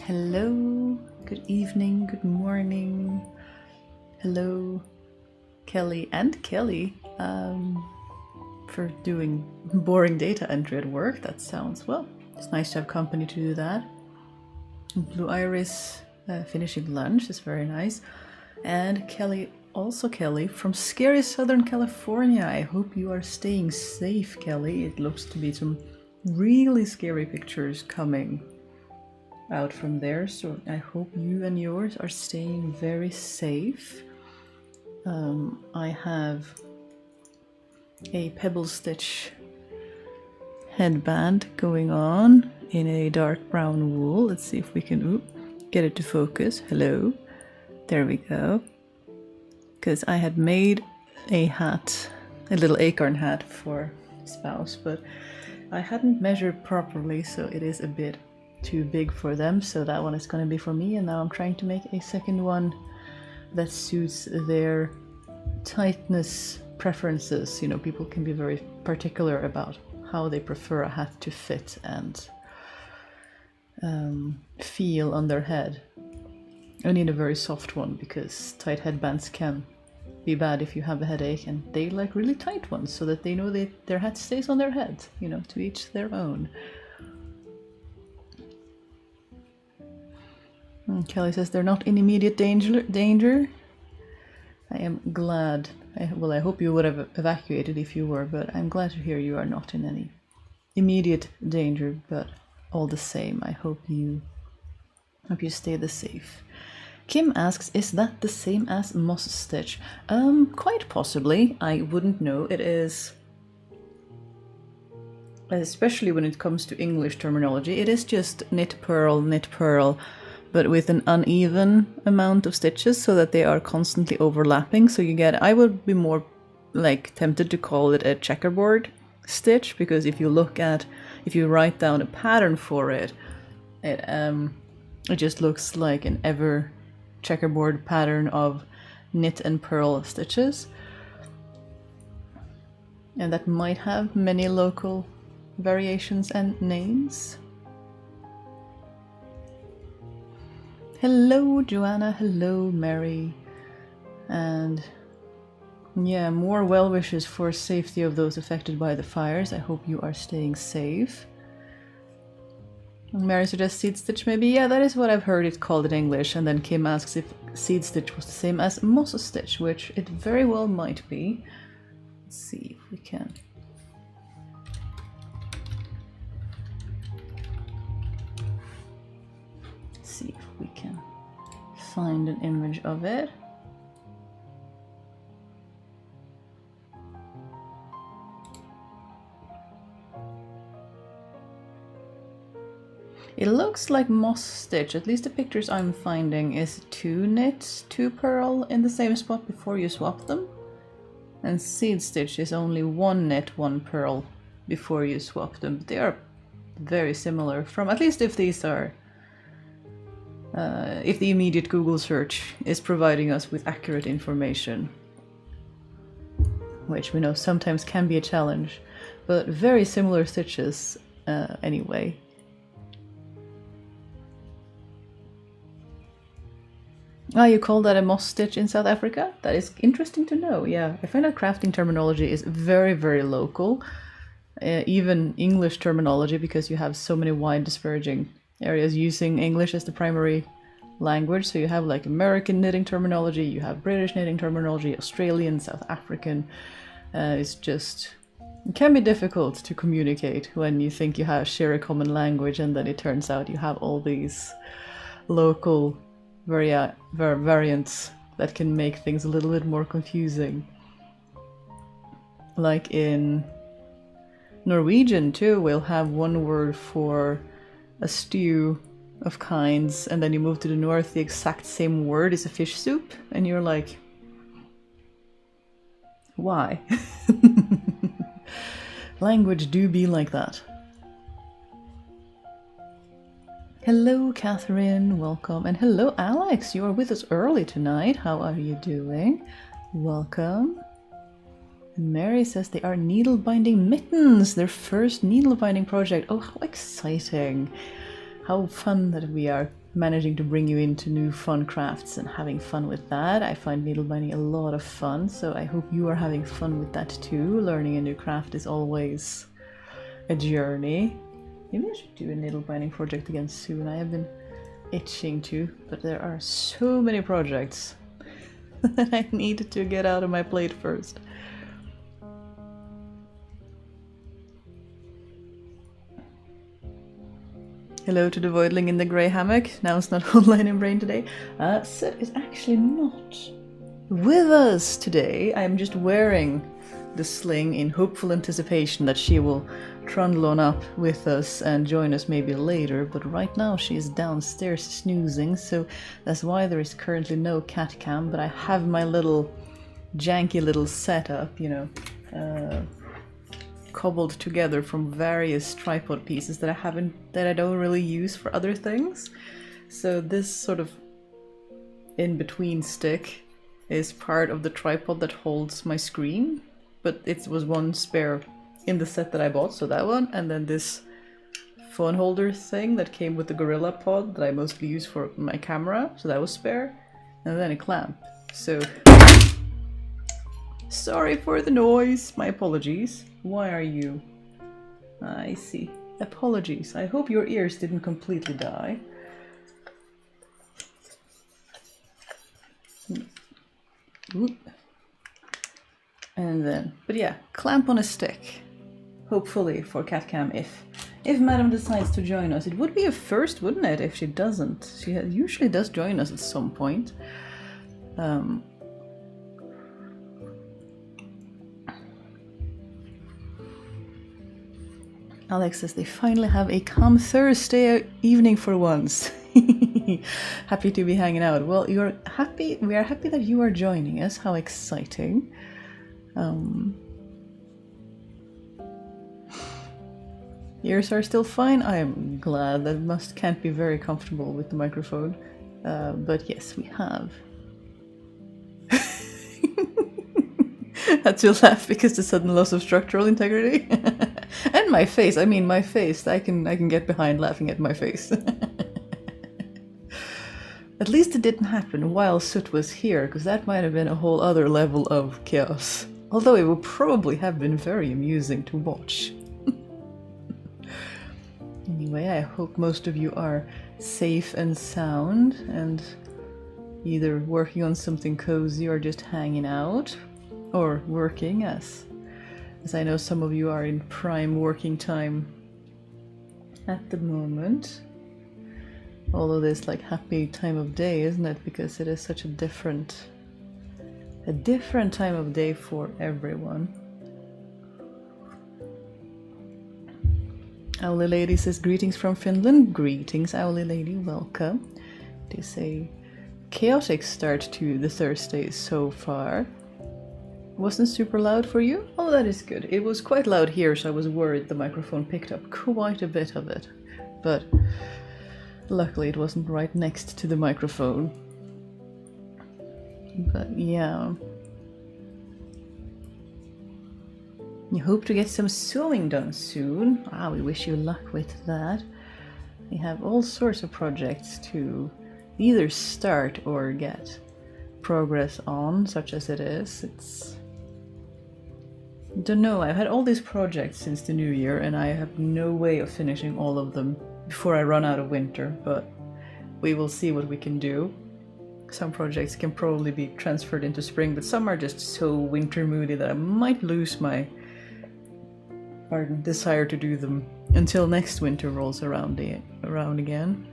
Hello, good evening, good morning. Hello, Kelly and Kelly, for doing boring data entry at work. That sounds, well, it's nice to have company to do that. Blue Iris finishing lunch is very nice. And Kelly, also Kelly, from scary Southern California. I hope you are staying safe, Kelly. It looks to be some really scary pictures coming out from there, so I hope you and yours are staying very safe. I have a pebble stitch headband going on in a dark brown wool. Let's see if we can get it to focus. Hello, there we go. Because I had made a hat, a little acorn hat for spouse, but I hadn't measured properly, so it is a bit too big for them, so that one is going to be for me. And now I'm trying to make a second one that suits their tightness preferences. You know, people can be very particular about how they prefer a hat to fit and feel on their head. I need a very soft one because tight headbands can be bad if you have a headache, and they like really tight ones so that they know their hat stays on their head. You know, to each their own. Kelly says they're not in immediate danger. I am glad. I hope you would have evacuated if you were, but I'm glad to hear you are not in any immediate danger. But all the same, I hope you stay the safe. Kim asks, is that the same as moss stitch? Quite possibly. I wouldn't know. It is, especially when it comes to English terminology, it is just knit purl, but with an uneven amount of stitches so that they are constantly overlapping. So you get, I would be more like tempted to call it a checkerboard stitch, because if you write down a pattern for it, it just looks like an ever checkerboard pattern of knit and purl stitches. And that might have many local variations and names. Hello, Joanna. Hello, Mary. And yeah, more well wishes for safety of those affected by the fires. I hope you are staying safe. Mary suggests seed stitch maybe. Yeah, that is what I've heard it called in English. And then Kim asks if seed stitch was the same as moss stitch, which it very well might be. Let's see if we can. See if we can find an image of it. It looks like moss stitch, at least the pictures I'm finding, is 2 knit, 2 purl in the same spot before you swap them. And seed stitch is only 1 knit, 1 purl before you swap them. They are very similar, from at least if these are if the immediate Google search is providing us with accurate information, which we know sometimes can be a challenge, but very similar stitches anyway. Ah, you call that a moss stitch in South Africa? That is interesting to know. Yeah, I find that crafting terminology is very, very local. Even English terminology, because you have so many wide disparaging areas using English as the primary language. So you have like American knitting terminology, you have British knitting terminology, Australian, South African. It can be difficult to communicate when you think you share a common language, and then it turns out you have all these local variants that can make things a little bit more confusing. Like in Norwegian too, we'll have one word for a stew of kinds, and then you move to the north, the exact same word is a fish soup, and you're like, why? Language do be like that. Hello, Catherine, welcome. And hello, Alex, you are with us early tonight. How are you doing? Welcome. And Mary says they are needle binding mittens, their first needle binding project. Oh, how exciting. How fun that we are managing to bring you into new fun crafts and having fun with that. I find needle binding a lot of fun, so I hope you are having fun with that too. Learning a new craft is always a journey. Maybe I should do a needle binding project again soon. I have been itching to, but there are so many projects that I need to get out of my plate first. Hello to the voidling in the grey hammock. Now it's not online in brain today. Sid is actually not with us today. I'm just wearing the sling in hopeful anticipation that she will trundle on up with us and join us maybe later, but right now she is downstairs snoozing, so that's why there is currently no cat cam, but I have my little janky little setup, you know, cobbled together from various tripod pieces that I don't really use for other things. So this sort of in-between stick is part of the tripod that holds my screen, but it was one spare in the set that I bought, so that one, and then this phone holder thing that came with the Gorilla Pod that I mostly use for my camera, so that was spare, and then a clamp. So sorry for the noise, my apologies. Why are you? I see. Apologies. I hope your ears didn't completely die. Oop. And then, but yeah, clamp on a stick. Hopefully for CatCam if Madam decides to join us. It would be a first, wouldn't it, if she doesn't? She usually does join us at some point. Alex says they finally have a calm Thursday evening for once. Happy to be hanging out. Well, we are happy that you are joining us. How exciting. Ears are still fine. I am glad. That can't be very comfortable with the microphone. But yes, we have. Had to laugh because the sudden loss of structural integrity. And my face. I mean, my face. I can get behind laughing at my face. At least it didn't happen while Soot was here, because that might have been a whole other level of chaos. Although it would probably have been very amusing to watch. Anyway, I hope most of you are safe and sound and either working on something cozy or just hanging out. Or working, as I know some of you are in prime working time at the moment. Although this like happy time of day, isn't it? Because it is such a different time of day for everyone. Owly Lady says greetings from Finland. Greetings, Owly Lady, welcome. It is a chaotic start to the Thursdays so far. Wasn't super loud for you? Oh, that is good. It was quite loud here, so I was worried the microphone picked up quite a bit of it. But luckily it wasn't right next to the microphone. But yeah. You hope to get some sewing done soon. We wish you luck with that. We have all sorts of projects to either start or get progress on, such as it is. Don't know, I've had all these projects since the new year and I have no way of finishing all of them before I run out of winter, but we will see what we can do. Some projects can probably be transferred into spring, but some are just so winter moody that I might lose my desire to do them until next winter rolls around again.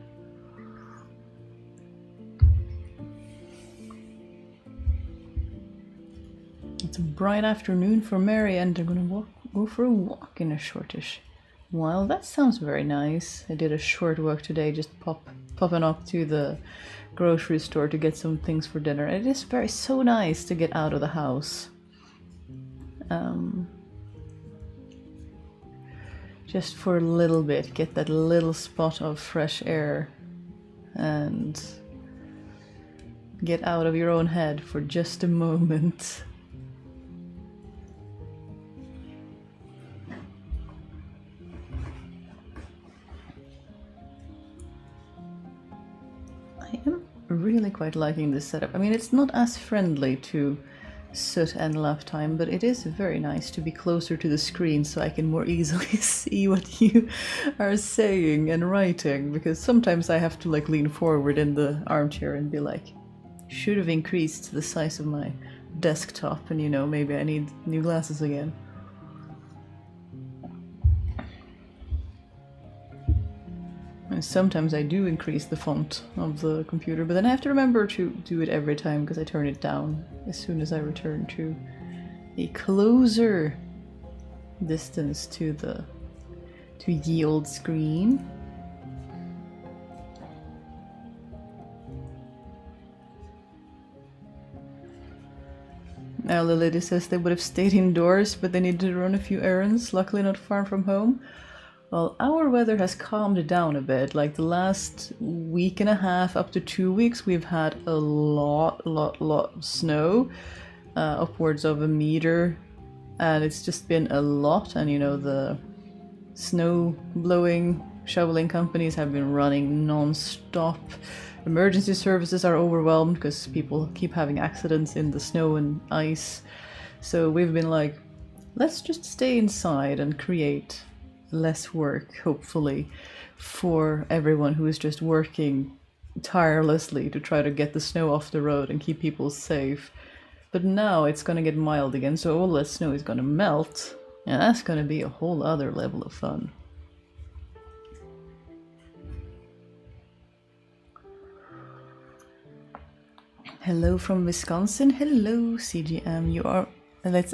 It's a bright afternoon for Mary, and I'm gonna go for a walk in a shortish while. That sounds very nice. I did a short walk today, just popping up to the grocery store to get some things for dinner. It is so nice to get out of the house. Just for a little bit, get that little spot of fresh air and get out of your own head for just a moment. I am really quite liking this setup. I mean, it's not as friendly to soot and laugh time, but it is very nice to be closer to the screen so I can more easily see what you are saying and writing, because sometimes I have to like lean forward in the armchair and be like, should have increased the size of my desktop, and maybe I need new glasses again. And sometimes I do increase the font of the computer, but then I have to remember to do it every time because I turn it down as soon as I return to a closer distance to ye old screen. Now the lady says they would have stayed indoors, but they needed to run a few errands, luckily not far from home. Well, our weather has calmed down a bit. Like the last week and a half up to 2 weeks, we've had a lot of snow, upwards of 1 meter, and it's just been a lot. And the snow blowing, shoveling companies have been running non-stop. Emergency services are overwhelmed because people keep having accidents in the snow and ice. So we've been like, let's just stay inside and create less work, hopefully, for everyone who is just working tirelessly to try to get the snow off the road and keep people safe. But now it's gonna get mild again, so all that snow is gonna melt, and that's gonna be a whole other level of fun. Hello from Wisconsin. Hello, CGM.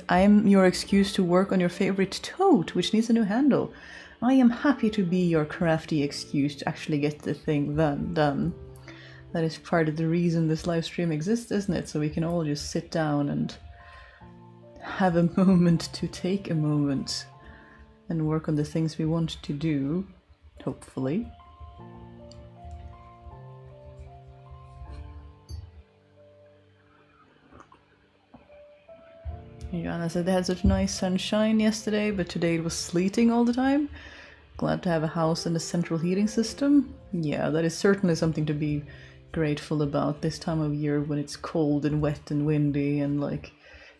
I'm your excuse to work on your favorite tote, which needs a new handle. I am happy to be your crafty excuse to actually get the thing done. That is part of the reason this live stream exists, isn't it? So we can all just sit down and have a moment to take a moment and work on the things we want to do, hopefully. Joanna said they had such nice sunshine yesterday, but today it was sleeting all the time. Glad to have a house and a central heating system. Yeah, that is certainly something to be grateful about this time of year when it's cold and wet and windy, and like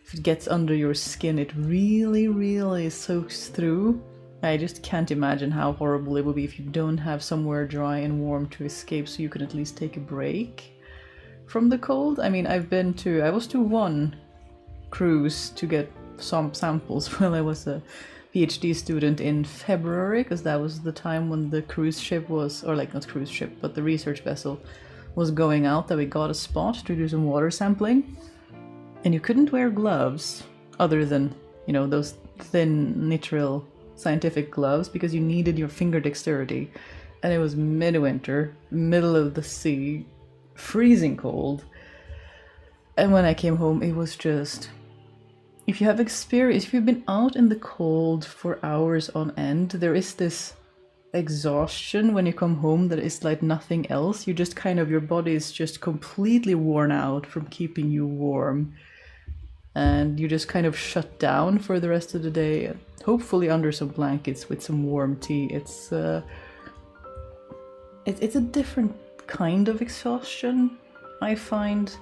if it gets under your skin it really soaks through. I just can't imagine how horrible it would be if you don't have somewhere dry and warm to escape so you can at least take a break from the cold. I mean, I was to one cruise to get some samples while I was a PhD student in February, because that was the time when the cruise ship was, or like not cruise ship, but the research vessel was going out, that we got a spot to do some water sampling. And you couldn't wear gloves other than, those thin nitrile scientific gloves, because you needed your finger dexterity. And it was midwinter, middle of the sea, freezing cold. And when I came home, it was just, if you've been out in the cold for hours on end, there is this exhaustion when you come home that is like nothing else. You just your body is just completely worn out from keeping you warm. And you just shut down for the rest of the day, hopefully under some blankets with some warm tea. It's a different kind of exhaustion, I find.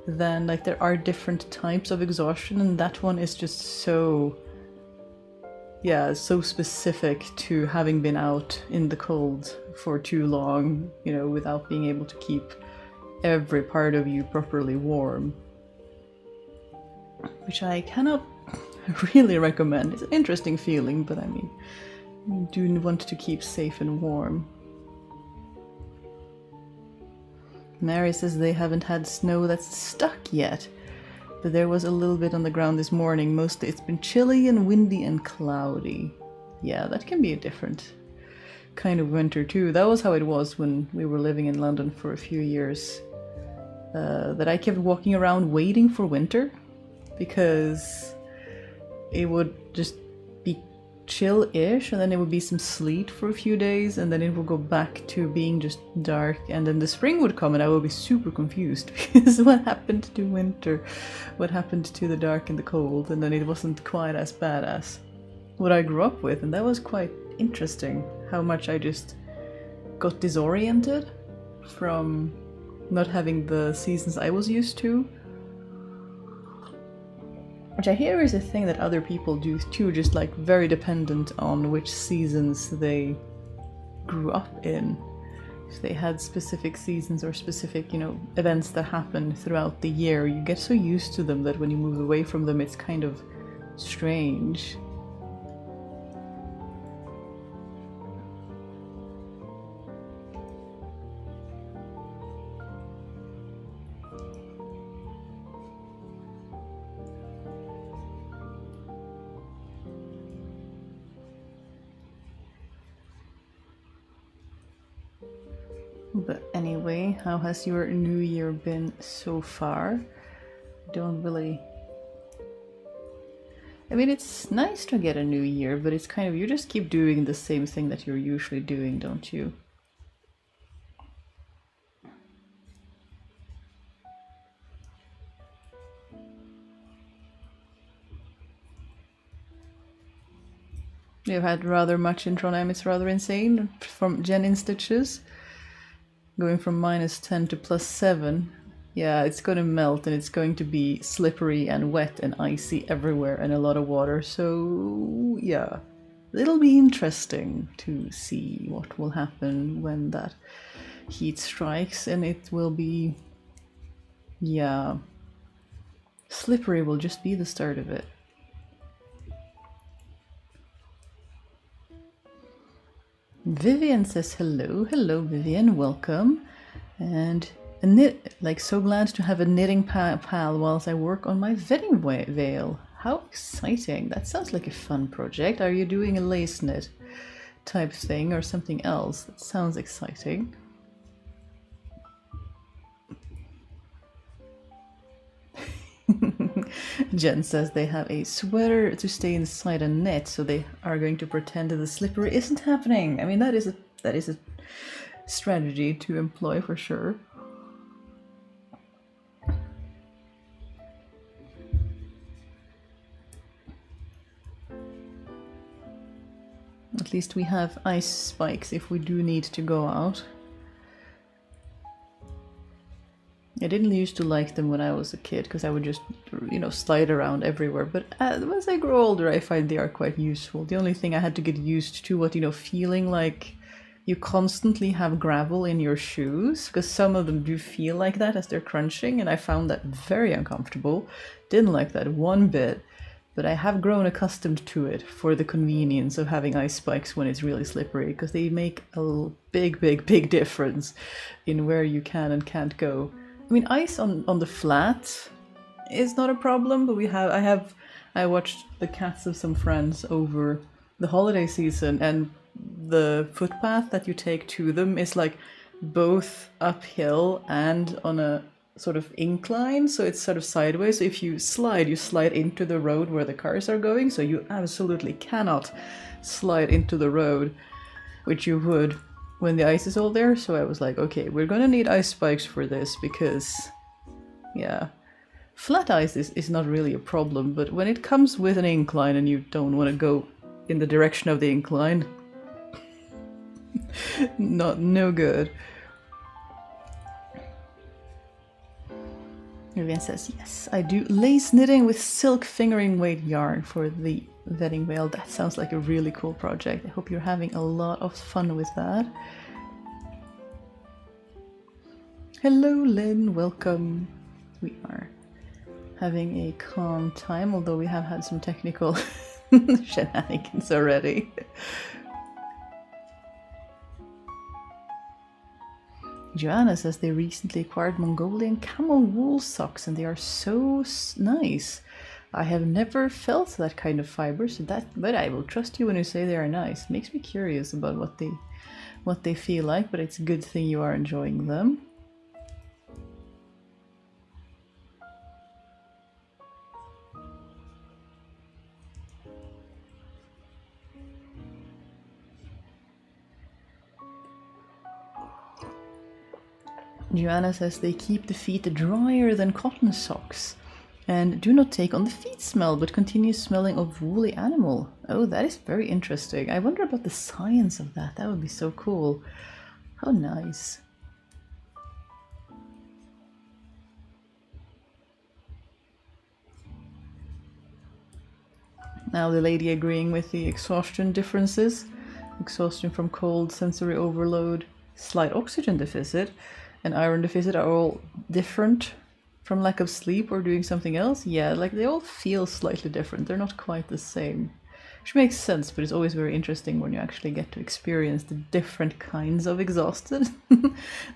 Then there are different types of exhaustion, and that one is just so yeah, so specific to having been out in the cold for too long, you know, without being able to keep every part of you properly warm. Which I cannot really recommend. It's an interesting feeling, but I mean, you do want to keep safe and warm. Mary says they haven't had snow that's stuck yet, but there was a little bit on the ground this morning. Mostly it's been chilly and windy and cloudy. Yeah, that can be a different kind of winter too. That was how it was when we were living in London for a few years. That I kept walking around waiting for winter because it would just be chill-ish, and then it would be some sleet for a few days, and then it would go back to being just dark, and then the spring would come and I would be super confused because what happened to winter? What happened to the dark and the cold? And then it wasn't quite as bad as what I grew up with, and that was quite interesting how much I just got disoriented from not having the seasons I was used to. Which I hear is a thing that other people do too, just like very dependent on which seasons they grew up in. If they had specific seasons or specific, you know, events that happen throughout the year, you get so used to them that when you move away from them, it's kind of strange. But anyway, how has your new year been so far? Don't really... I mean, it's nice to get a new year, but it's kind of, you just keep doing the same thing that you're usually doing, don't you? You've had rather much in Trondheim. It's rather insane. From Jen in Stitches, going from -10 to +7. Yeah, it's going to melt and it's going to be slippery and wet and icy everywhere and a lot of water. So yeah, it'll be interesting to see what will happen when that heat strikes, and it will be, yeah, slippery will just be the start of it. Vivian says hello. Hello, Vivian. Welcome. And a knit, like, so glad to have a knitting pal whilst I work on my wedding veil. How exciting. That sounds like a fun project. Are you doing a lace knit type thing or something else? That sounds exciting. Jen says they have a sweater to stay inside a net, so they are going to pretend that the slippery isn't happening. I mean, that is a strategy to employ for sure. At least we have ice spikes if we do need to go out. I didn't used to like them when I was a kid because I would just, you know, slide around everywhere. But as I grow older, I find they are quite useful. The only thing I had to get used to was, you know, feeling like you constantly have gravel in your shoes, because some of them do feel like that as they're crunching, and I found that very uncomfortable. Didn't like that one bit, but I have grown accustomed to it for the convenience of having ice spikes when it's really slippery, because they make a big difference in where you can and can't go. I mean, ice on the flat is not a problem, but I watched the cats of some friends over the holiday season, and the footpath that you take to them is like both uphill and on a sort of incline, so it's sort of sideways. So if you slide into the road where the cars are going, so you absolutely cannot slide into the road, which you would when the ice is all there. So I was like, okay, we're gonna need ice spikes for this, because yeah, flat ice is not really a problem, but when it comes with an incline and you don't want to go in the direction of the incline, no good. Vivian says, yes, I do lace knitting with silk fingering weight yarn for the vetting whale. That sounds like a really cool project. I hope you're having a lot of fun with that. Hello Lynn, welcome. We are having a calm time, although we have had some technical shenanigans already. Joanna says they recently acquired Mongolian camel wool socks and they are so nice. I have never felt that kind of fiber, but I will trust you when you say they are nice. It makes me curious about what they feel like, but it's a good thing you are enjoying them. Joanna says they keep the feet drier than cotton socks and do not take on the feet smell but continue smelling of woolly animal. Oh, that is very interesting. I wonder about the science of that. That would be so cool. How nice. Now the lady agreeing with the exhaustion differences. Exhaustion from cold, sensory overload, slight oxygen deficit, and iron deficit are all different from lack of sleep or doing something else. Yeah, like they all feel slightly different. They're not quite the same. Which makes sense, but it's always very interesting when you actually get to experience the different kinds of exhausted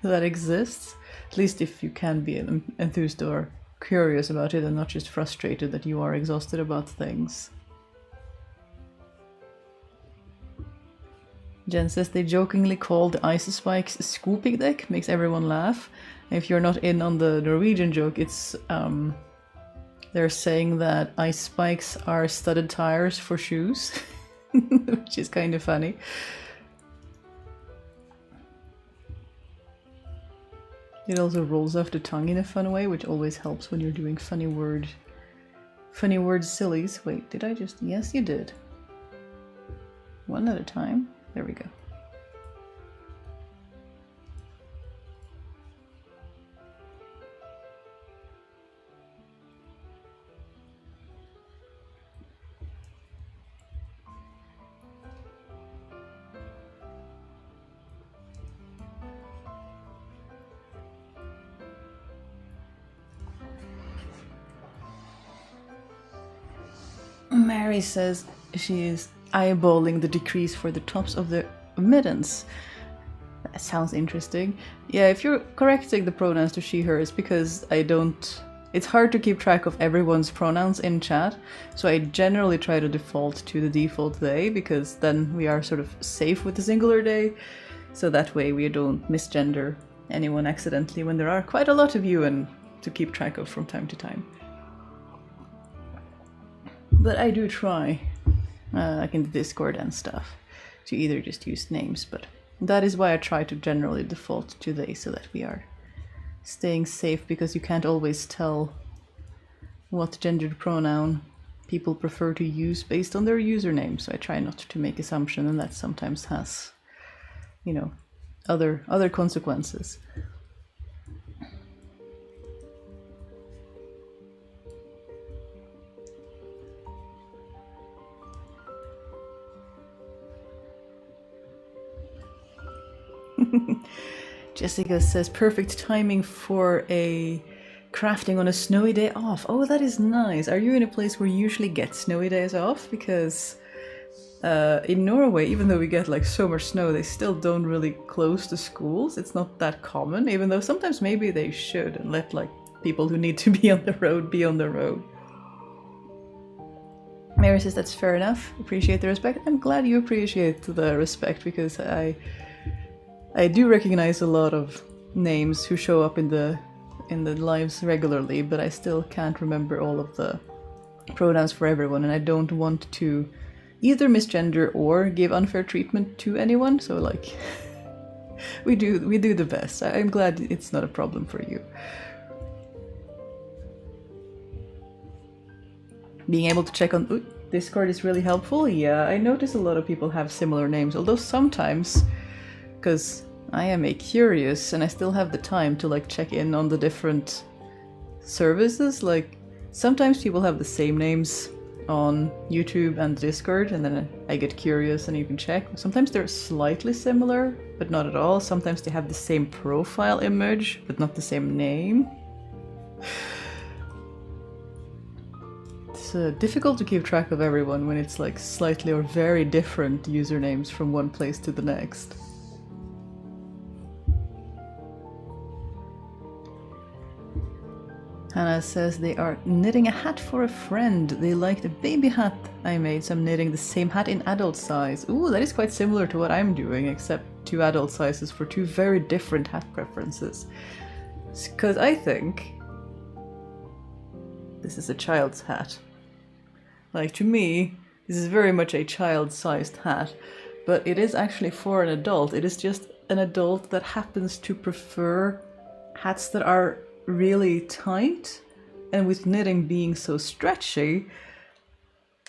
that exists. At least if you can be enthused or curious about it and not just frustrated that you are exhausted about things. Jen says they jokingly call the ice spikes scooping deck, makes everyone laugh. If you're not in on the Norwegian joke, it's they're saying that ice spikes are studded tires for shoes, which is kind of funny. It also rolls off the tongue in a fun way, which always helps when you're doing funny word sillies. Wait, did I just? Yes, you did. One at a time. There we go. Mary says she is eyeballing the decrease for the tops of the mittens. That sounds interesting. Yeah, if you're correcting the pronouns to she, her, it's because it's hard to keep track of everyone's pronouns in chat, so I generally try to default to the default they, because then we are sort of safe with the singular they, so that way we don't misgender anyone accidentally when there are quite a lot of you and to keep track of from time to time. But I do try, like in the Discord and stuff, to either just use names, but that is why I try to generally default to they, so that we are staying safe, because you can't always tell what gendered pronoun people prefer to use based on their username, so I try not to make assumptions, and that sometimes has, you know, other consequences. Jessica says perfect timing for a crafting on a snowy day off. Oh, that is nice. Are you in a place where you usually get snowy days off? Because in Norway, even though we get like so much snow, they still don't really close the schools. It's not that common, even though sometimes maybe they should and let like people who need to be on the road be on the road. Mary says that's fair enough. Appreciate the respect. I'm glad you appreciate the respect, because I do recognize a lot of names who show up in the lives regularly, but I still can't remember all of the pronouns for everyone, and I don't want to either misgender or give unfair treatment to anyone, so like we do the best. I'm glad it's not a problem for you. Being able to check on Discord is really helpful. Yeah, I notice a lot of people have similar names, although sometimes, because I am a curious and I still have the time to like check in on the different services, like sometimes people have the same names on YouTube and Discord, and then I get curious and you can check. Sometimes they're slightly similar, but not at all. Sometimes they have the same profile image, but not the same name. It's difficult to keep track of everyone when it's like slightly or very different usernames from one place to the next. Hannah says they are knitting a hat for a friend. They like the baby hat I made, so I'm knitting the same hat in adult size. Ooh, that is quite similar to what I'm doing, except 2 adult sizes for 2 very different hat preferences. Because I think this is a child's hat. Like, to me, this is very much a child-sized hat, but it is actually for an adult. It is just an adult that happens to prefer hats that are really tight, and with knitting being so stretchy,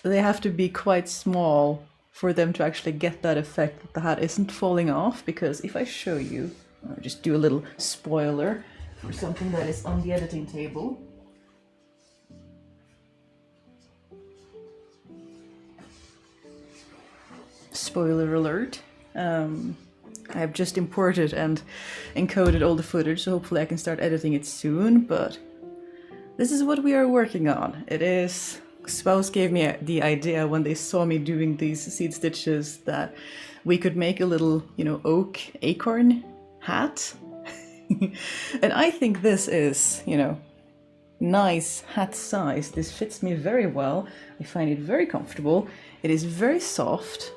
they have to be quite small for them to actually get that effect that the hat isn't falling off. Because if I show you, I'll just do a little spoiler for something that is on the editing table. Spoiler alert. I have just imported and encoded all the footage, so hopefully I can start editing it soon, but this is what we are working on. It is... Spouse gave me the idea when they saw me doing these seed stitches that we could make a little, oak acorn hat. And I think this is, nice hat size. This fits me very well. I find it very comfortable. It is very soft.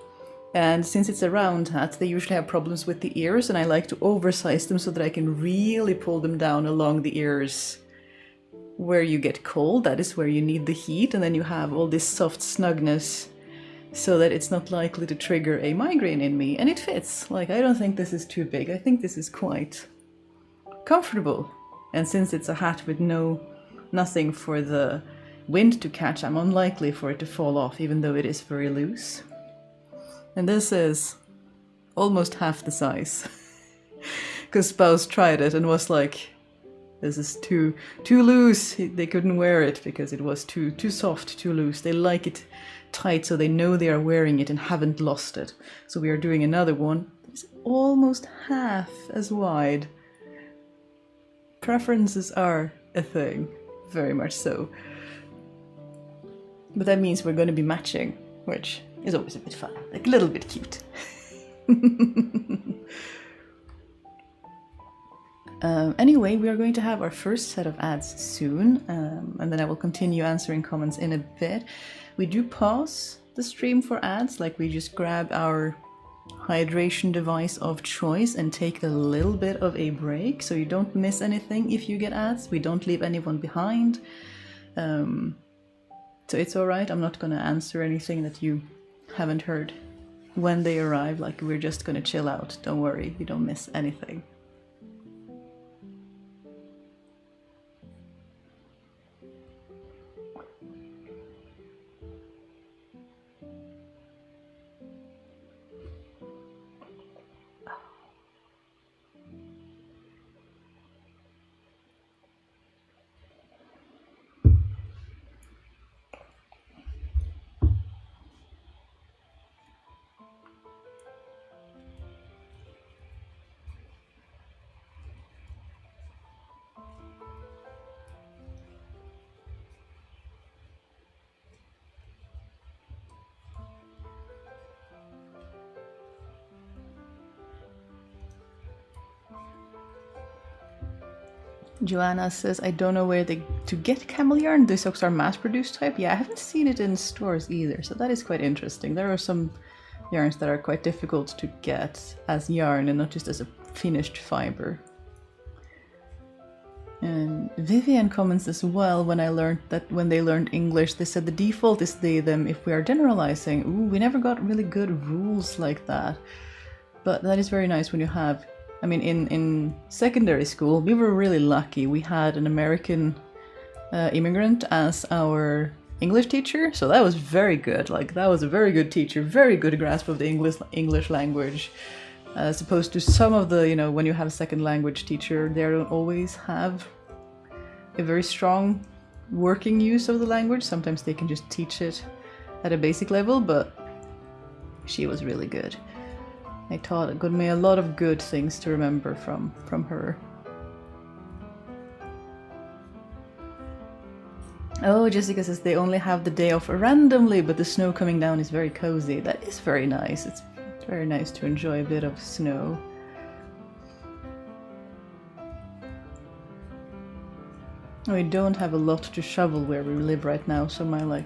And since it's a round hat, they usually have problems with the ears, and I like to oversize them so that I can really pull them down along the ears. Where you get cold, that is where you need the heat, and then you have all this soft snugness so that it's not likely to trigger a migraine in me. And it fits. Like, I don't think this is too big. I think this is quite comfortable. And since it's a hat with nothing for the wind to catch, I'm unlikely for it to fall off, even though it is very loose. And this is almost half the size. Because Spouse tried it and was like, this is too loose. They couldn't wear it because it was too soft, too loose. They like it tight so they know they are wearing it and haven't lost it. So we are doing another one. It's almost half as wide. Preferences are a thing, very much so. But that means we're going to be matching, which is always a bit fun, like a little bit cute. Anyway, we are going to have our first set of ads soon, and then I will continue answering comments in a bit. We do pause the stream for ads, like we just grab our hydration device of choice and take a little bit of a break, so you don't miss anything if you get ads. We don't leave anyone behind. So it's alright, I'm not going to answer anything that you haven't heard when they arrive. Like, we're just going to chill out. Don't worry, you don't miss anything. Joanna says, I don't know where to get camel yarn. These socks are mass-produced type. Yeah, I haven't seen it in stores either, so that is quite interesting. There are some yarns that are quite difficult to get as yarn and not just as a finished fiber. And Vivian comments as well, when they learned English, they said the default is they, them if we are generalizing. Ooh, we never got really good rules like that. But that is very nice when you have... I mean, in secondary school, we were really lucky. We had an American immigrant as our English teacher, so that was very good. Like, that was a very good teacher, very good grasp of the English language, as opposed to some of the, when you have a second language teacher, they don't always have a very strong working use of the language. Sometimes they can just teach it at a basic level, but she was really good. It got me a lot of good things to remember from her. Oh, Jessica says they only have the day off randomly, but the snow coming down is very cozy. That is very nice. It's very nice to enjoy a bit of snow. We don't have a lot to shovel where we live right now, so my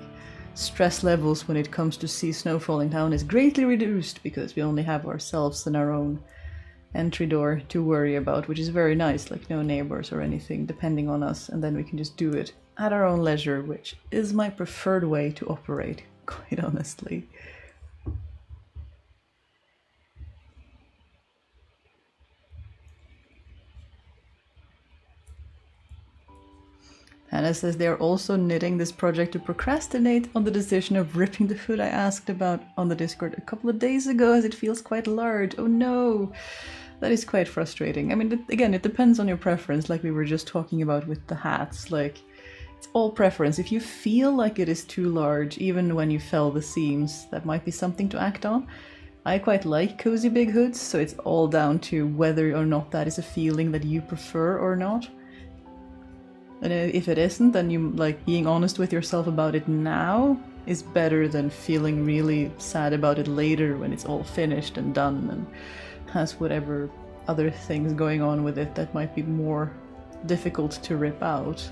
stress levels when it comes to see snow falling down is greatly reduced because we only have ourselves and our own entry door to worry about, which is very nice, like no neighbors or anything depending on us, and then we can just do it at our own leisure, which is my preferred way to operate, quite honestly. Hannah says they're also knitting this project to procrastinate on the decision of ripping the hood I asked about on the Discord a couple of days ago, as it feels quite large. Oh no! That is quite frustrating. I mean, again, it depends on your preference, like we were just talking about with the hats. Like, it's all preference. If you feel like it is too large, even when you fell the seams, that might be something to act on. I quite like cozy big hoods, so it's all down to whether or not that is a feeling that you prefer or not. And if it isn't, then you being honest with yourself about it now is better than feeling really sad about it later when it's all finished and done and has whatever other things going on with it that might be more difficult to rip out.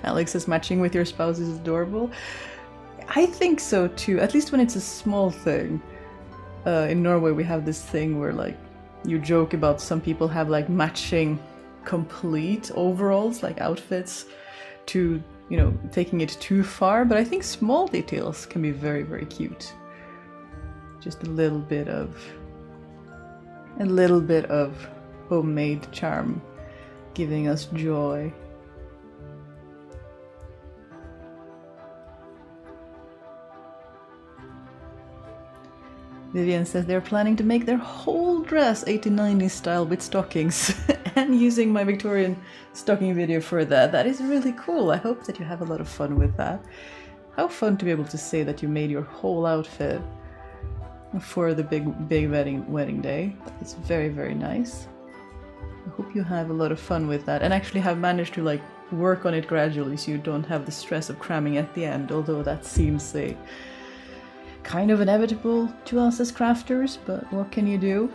Alex is matching with your spouse is adorable. I think so too, at least when it's a small thing. In Norway we have this thing where you joke about some people have matching complete overalls, outfits, to taking it too far, but I think small details can be very, very cute. Just a little bit of homemade charm giving us joy. Vivian says they're planning to make their whole dress 1890s style with stockings and using my Victorian stocking video for that. That is really cool. I hope that you have a lot of fun with that. How fun to be able to say that you made your whole outfit for the big wedding day. It's very, very nice. I hope you have a lot of fun with that and actually have managed to work on it gradually so you don't have the stress of cramming at the end, although that seems kind of inevitable to us as crafters, but what can you do?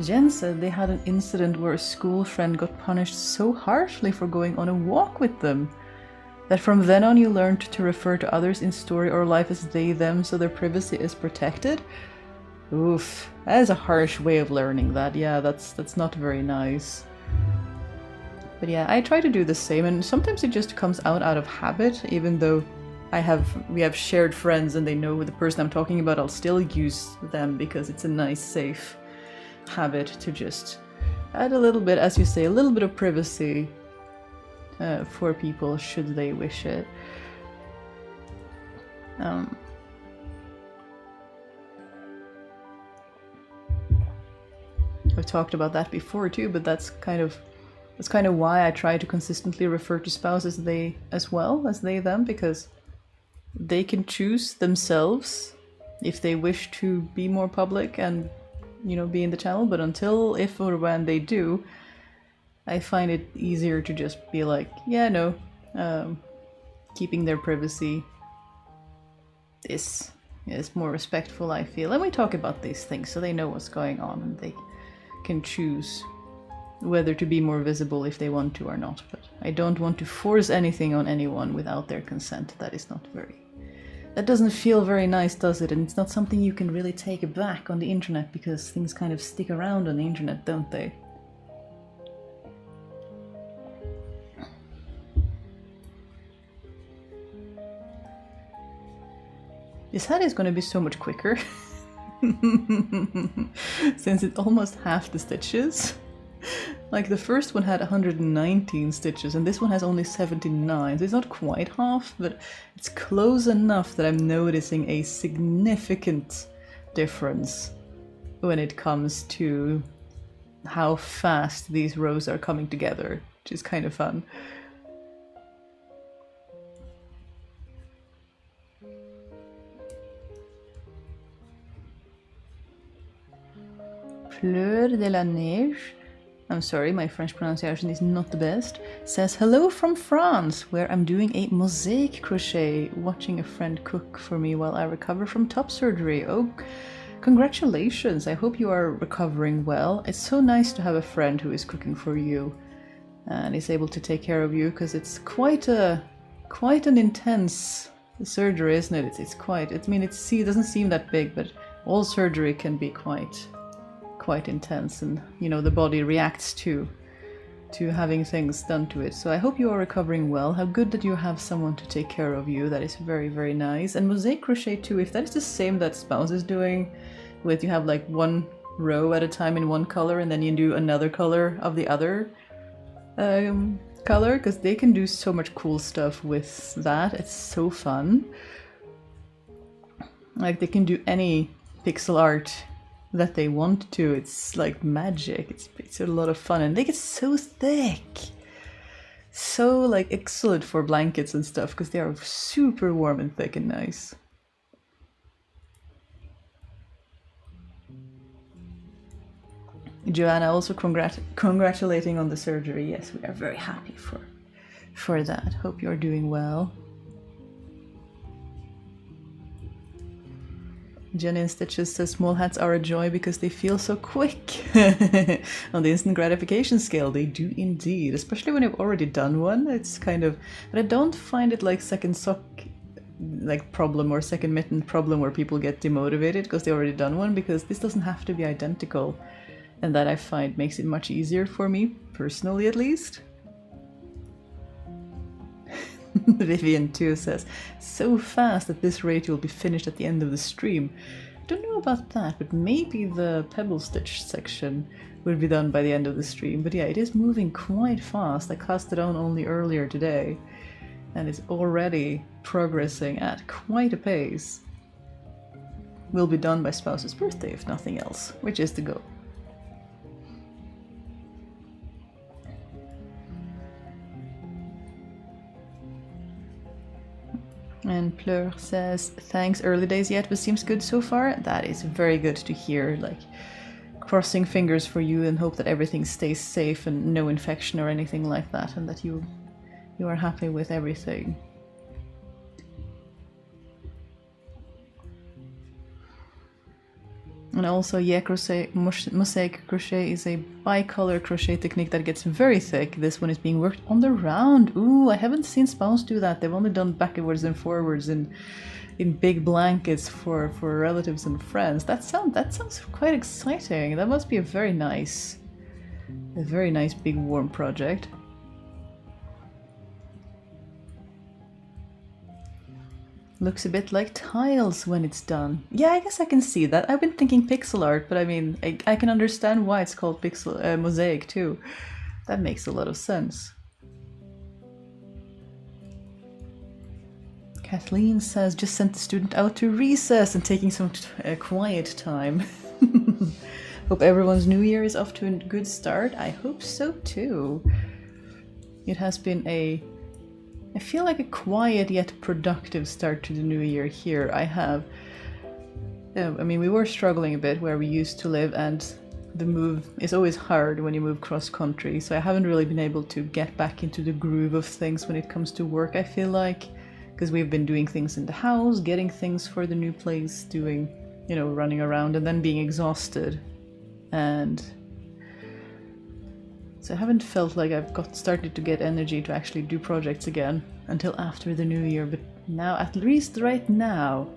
Jen said they had an incident where a school friend got punished so harshly for going on a walk with them that from then on you learned to refer to others in story or life as they, them, so their privacy is protected. Oof, that is a harsh way of learning that. Yeah, that's not very nice. But yeah, I try to do the same, and sometimes it just comes out of habit, even though we have shared friends and they know the person I'm talking about, I'll still use them because it's a nice, safe habit to just add a little bit, as you say, a little bit of privacy for people should they wish it. I've talked about that before too, but that's kind of why I try to consistently refer to spouse as they as well as they them, because they can choose themselves if they wish to be more public and be in the channel, but until if or when they do, I find it easier to just be like, yeah, no, keeping their privacy is more respectful, I feel. And we talk about these things so they know what's going on and they can choose whether to be more visible if they want to or not. But I don't want to force anything on anyone without their consent. That doesn't feel very nice, does it? And it's not something you can really take back on the internet, because things kind of stick around on the internet, don't they? This hat is going to be so much quicker since it's almost half the stitches. Like the first one had 119 stitches and this one has only 79. So it's not quite half, but it's close enough that I'm noticing a significant difference when it comes to how fast these rows are coming together, which is kind of fun. Fleur de la Neige, I'm sorry, my French pronunciation is not the best, says hello from France, where I'm doing a mosaic crochet, watching a friend cook for me while I recover from top surgery. Oh, congratulations, I hope you are recovering well. It's so nice to have a friend who is cooking for you and is able to take care of you, because it's quite an intense surgery, isn't it? It's quite, I mean, it doesn't seem that big, but all surgery can be quite intense, and you know, the body reacts to having things done to it. So I hope you are recovering well. How good that you have someone to take care of you. That is very, very nice. And mosaic crochet too, if that is the same that Spouse is doing, with you have like one row at a time in one color and then you do another color of the other color, because they can do so much cool stuff with that. It's so fun. Like they can do any pixel art that they want to. It's like magic. It's a lot of fun, and they get so thick, so like excellent for blankets and stuff, because they are super warm and thick and nice. Joanna also congratulating on the surgery. Yes, we are very happy for that. Hope you're doing well. Jenny in Stitches says small hats are a joy because they feel so quick. On the instant gratification scale, they do indeed, especially when you've already done one. It's kind of, but I don't find it like second sock like problem or second mitten problem where people get demotivated because they already done one, because this doesn't have to be identical, and that I find makes it much easier for me personally, at least. Vivian too says, so fast at this rate you'll be finished at the end of the stream. I don't know about that, but maybe the pebble stitch section will be done by the end of the stream. But yeah, it is moving quite fast. I cast it on only earlier today and it's already progressing at quite a pace. Will be done by Spouse's birthday if nothing else, which is the goal. And Pleur says, thanks, early days yet, but seems good so far. That is very good to hear. Like, crossing fingers for you and hope that everything stays safe and no infection or anything like that, and that you are happy with everything. And also, yeah, mosaic crochet is a bicolor crochet technique that gets very thick. This one is being worked on the round. Ooh, I haven't seen Spouse do that. They've only done backwards and forwards in big blankets for relatives and friends. That sounds quite exciting. That must be a very nice big warm project. Looks a bit like tiles when it's done. Yeah, I guess I can see that. I've been thinking pixel art, but I mean, I can understand why it's called mosaic too. That makes a lot of sense. Kathleen says, just sent the student out to recess and taking some quiet time. Hope everyone's new year is off to a good start. I hope so too. It has been I feel like a quiet yet productive start to the new year here. I mean, we were struggling a bit where we used to live, and the move is always hard when you move cross country, so I haven't really been able to get back into the groove of things when it comes to work, I feel like, because we've been doing things in the house, getting things for the new place, doing, you know, running around and then being exhausted. And so I haven't felt like I've started to get energy to actually do projects again until after the new year. But now, at least right now,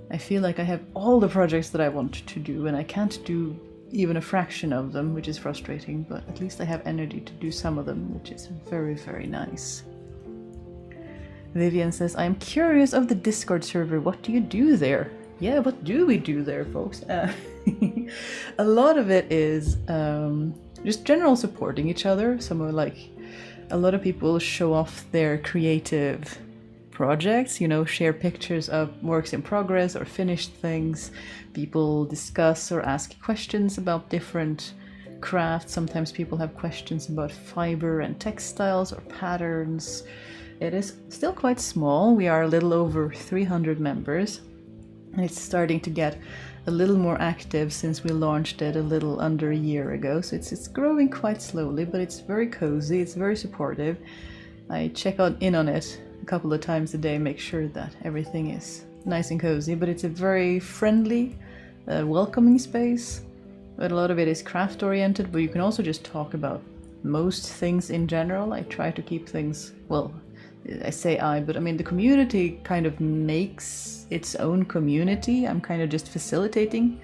I feel like I have all the projects that I want to do, and I can't do even a fraction of them, which is frustrating, but at least I have energy to do some of them, which is very, very nice. Vivian says, I'm curious of the Discord server. What do you do there? Yeah, what do we do there, folks? A lot of it is just general supporting each other. Some are like, a lot of people show off their creative projects, you know, share pictures of works in progress or finished things. People discuss or ask questions about different crafts. Sometimes people have questions about fiber and textiles or patterns. It is still quite small. We are a little over 300 members, and it's starting to get a little more active since we launched it a little under a year ago. So it's growing quite slowly, but it's very cozy, it's very supportive. I check in on it a couple of times a day, make sure that everything is nice and cozy, but it's a very friendly, welcoming space. But a lot of it is craft oriented, but you can also just talk about most things in general. I try to keep things, well, I say but I mean the community kind of makes its own community. I'm kind of just facilitating.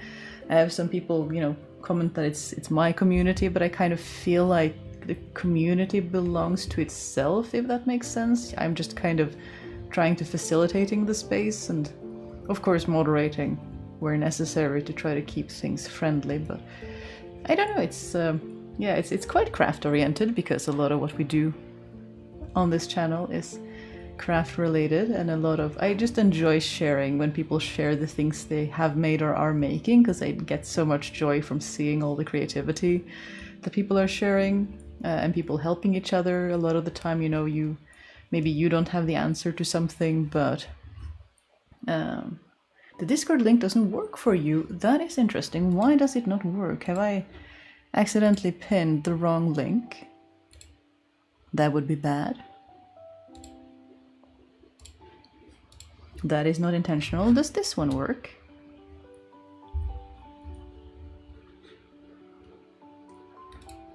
I have some people, you know, comment that it's my community, but I kind of feel like the community belongs to itself, if that makes sense. I'm just kind of trying to facilitating the space and of course moderating where necessary to try to keep things friendly. But I don't know, it's quite craft oriented, because a lot of what we do on this channel is craft related, and I just enjoy sharing when people share the things they have made or are making, because I get so much joy from seeing all the creativity that people are sharing, and people helping each other. A lot of the time, you know, maybe you don't have the answer to something, but the Discord link doesn't work for you. That is interesting. Why does it not work? Have I accidentally pinned the wrong link? That would be bad. That is not intentional. Does this one work?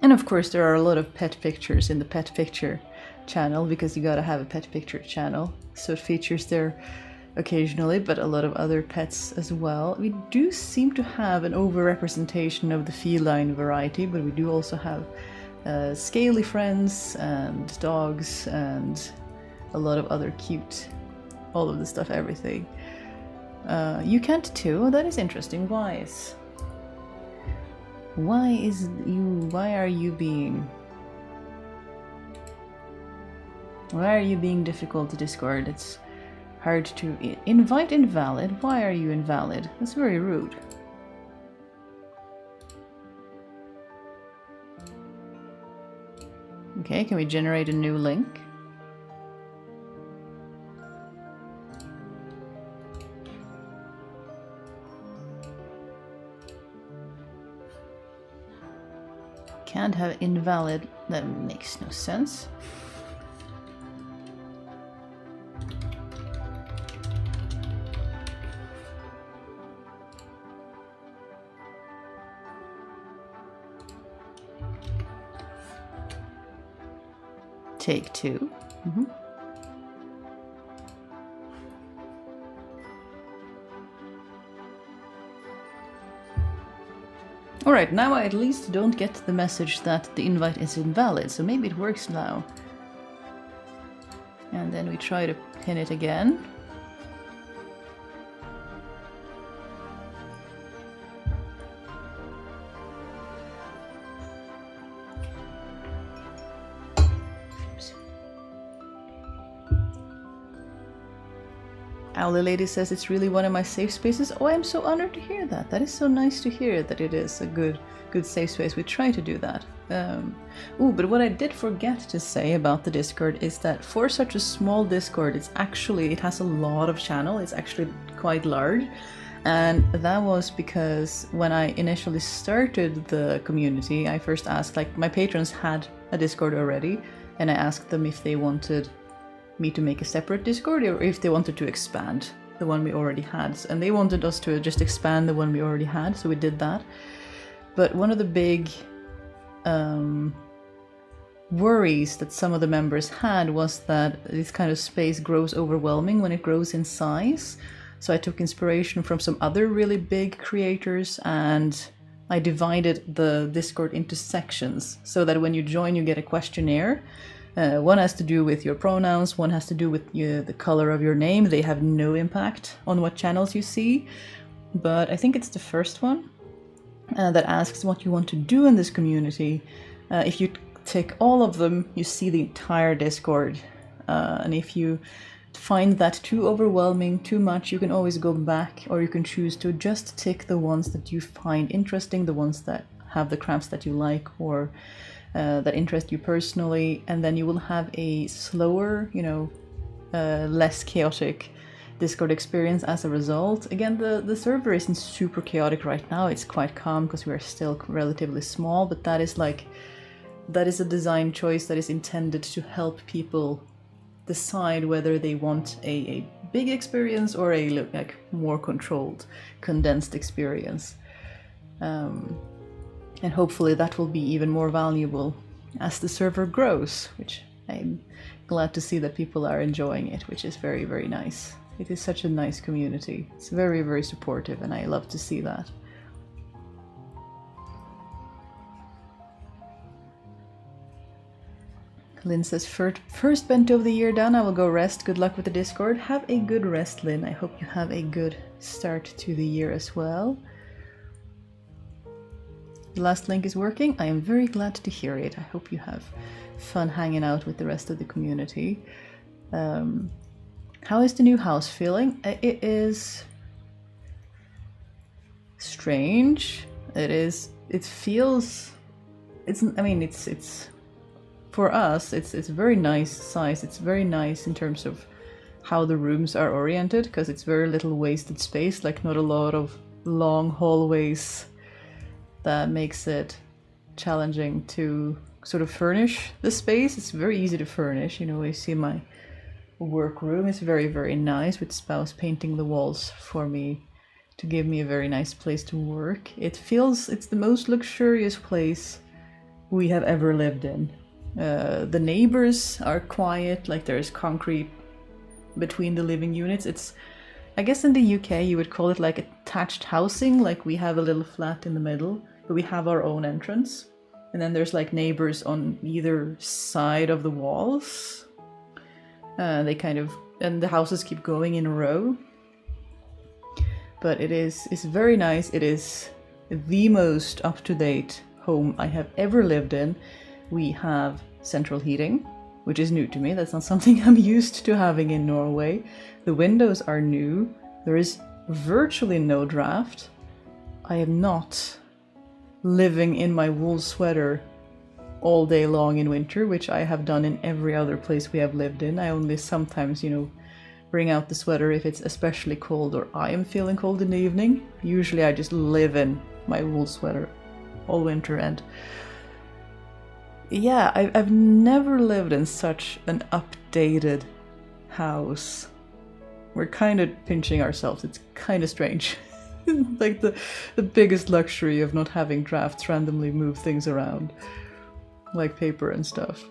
And of course there are a lot of pet pictures in the pet picture channel, because you gotta have a pet picture channel. So it features there occasionally, but a lot of other pets as well. We do seem to have an overrepresentation of the feline variety, but we do also have scaly friends and dogs and a lot of other cute, all of the stuff, everything. You can't too? That is interesting. Why are you being difficult to Discord? It's hard to invite invalid. Why are you invalid? That's very rude. Okay, can we generate a new link? Can't have invalid. That makes no sense. Take two. Alright, now I at least don't get the message that the invite is invalid, so maybe it works now. And then we try to pin it again. Owly Lady says it's really one of my safe spaces. Oh, I'm so honored to hear that. That is so nice to hear that it is a good safe space. We try to do that. But what I did forget to say about the Discord is that for such a small Discord, it has a lot of channel. It's actually quite large. And that was because when I initially started the community, I first asked, like, my patrons had a Discord already, and I asked them if they wanted me to make a separate Discord or if they wanted to expand the one we already had. And they wanted us to just expand the one we already had, so we did that. But one of the big worries that some of the members had was that this kind of space grows overwhelming when it grows in size. So I took inspiration from some other really big creators, and I divided the Discord into sections so that when you join you get a questionnaire. One has to do with your pronouns, one has to do with the color of your name. They have no impact on what channels you see, but I think it's the first one. that asks what you want to do in this community. If you tick all of them, you see the entire Discord. And if you find that too overwhelming, too much, you can always go back, or you can choose to just tick the ones that you find interesting, the ones that have the crafts that you like or that interest you personally, and then you will have a slower, less chaotic Discord experience as a result. Again, the server isn't super chaotic right now. It's quite calm because we are still relatively small, but that is a design choice that is intended to help people decide whether they want a big experience or a like more controlled, condensed experience. And hopefully that will be even more valuable as the server grows, which I'm glad to see that people are enjoying it, which is very, very nice. It is such a nice community. It's very, very supportive, and I love to see that. Lynn says, first bento of the year done, I will go rest. Good luck with the Discord. Have a good rest, Lynn. I hope you have a good start to the year as well. The last link is working. I am very glad to hear it. I hope you have fun hanging out with the rest of the community. How is the new house feeling? It is strange. It feels, it's for us, it's very nice size. It's very nice in terms of how the rooms are oriented, because it's very little wasted space, like not a lot of long hallways that makes it challenging to sort of furnish the space. It's very easy to furnish. You see my workroom is very, very nice, with spouse painting the walls for me to give me a very nice place to work. It feels it's the most luxurious place we have ever lived in. The neighbors are quiet, like there's concrete between the living units. It's, I guess in the UK you would call it like attached housing, like we have a little flat in the middle, but we have our own entrance. And then there's like neighbors on either side of the walls. And the houses keep going in a row. But it's very nice. It is the most up-to-date home I have ever lived in. We have central heating, which is new to me. That's not something I'm used to having in Norway. The windows are new. There is virtually no draft. I am not living in my wool sweater all day long in winter, which I have done in every other place we have lived in. I only sometimes, bring out the sweater if it's especially cold or I am feeling cold in the evening. Usually I just live in my wool sweater all winter, and yeah, I've never lived in such an updated house. We're kind of pinching ourselves. It's kind of strange. Like the biggest luxury of not having drafts randomly move things around, like paper and stuff.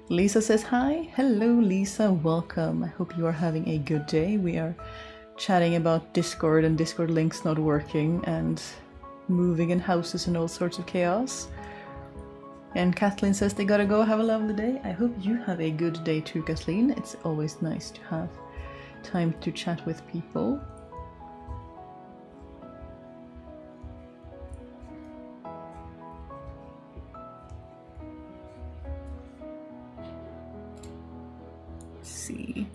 Lisa says hi. Hello, Lisa. Welcome. I hope you are having a good day. We are chatting about Discord and Discord links not working and moving in houses and all sorts of chaos. And Kathleen says they gotta go. Have a lovely day. I hope you have a good day too, Kathleen. It's always nice to have time to chat with people. See,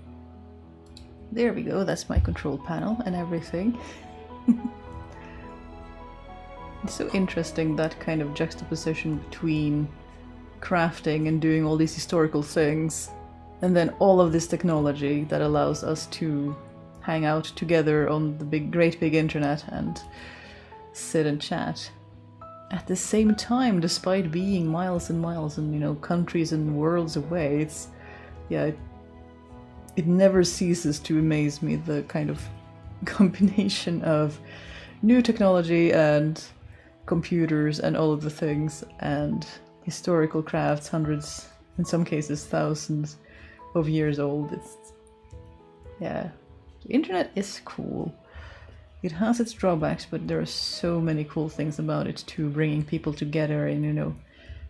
there we go. That's my control panel and everything. It's so interesting, that kind of juxtaposition between crafting and doing all these historical things, and then all of this technology that allows us to hang out together on the great big internet and sit and chat at the same time, despite being miles and miles and countries and worlds away. It never ceases to amaze me, the kind of combination of new technology and computers and all of the things, and historical crafts, hundreds, in some cases thousands of years old. The internet is cool. It has its drawbacks, but there are so many cool things about it too, bringing people together and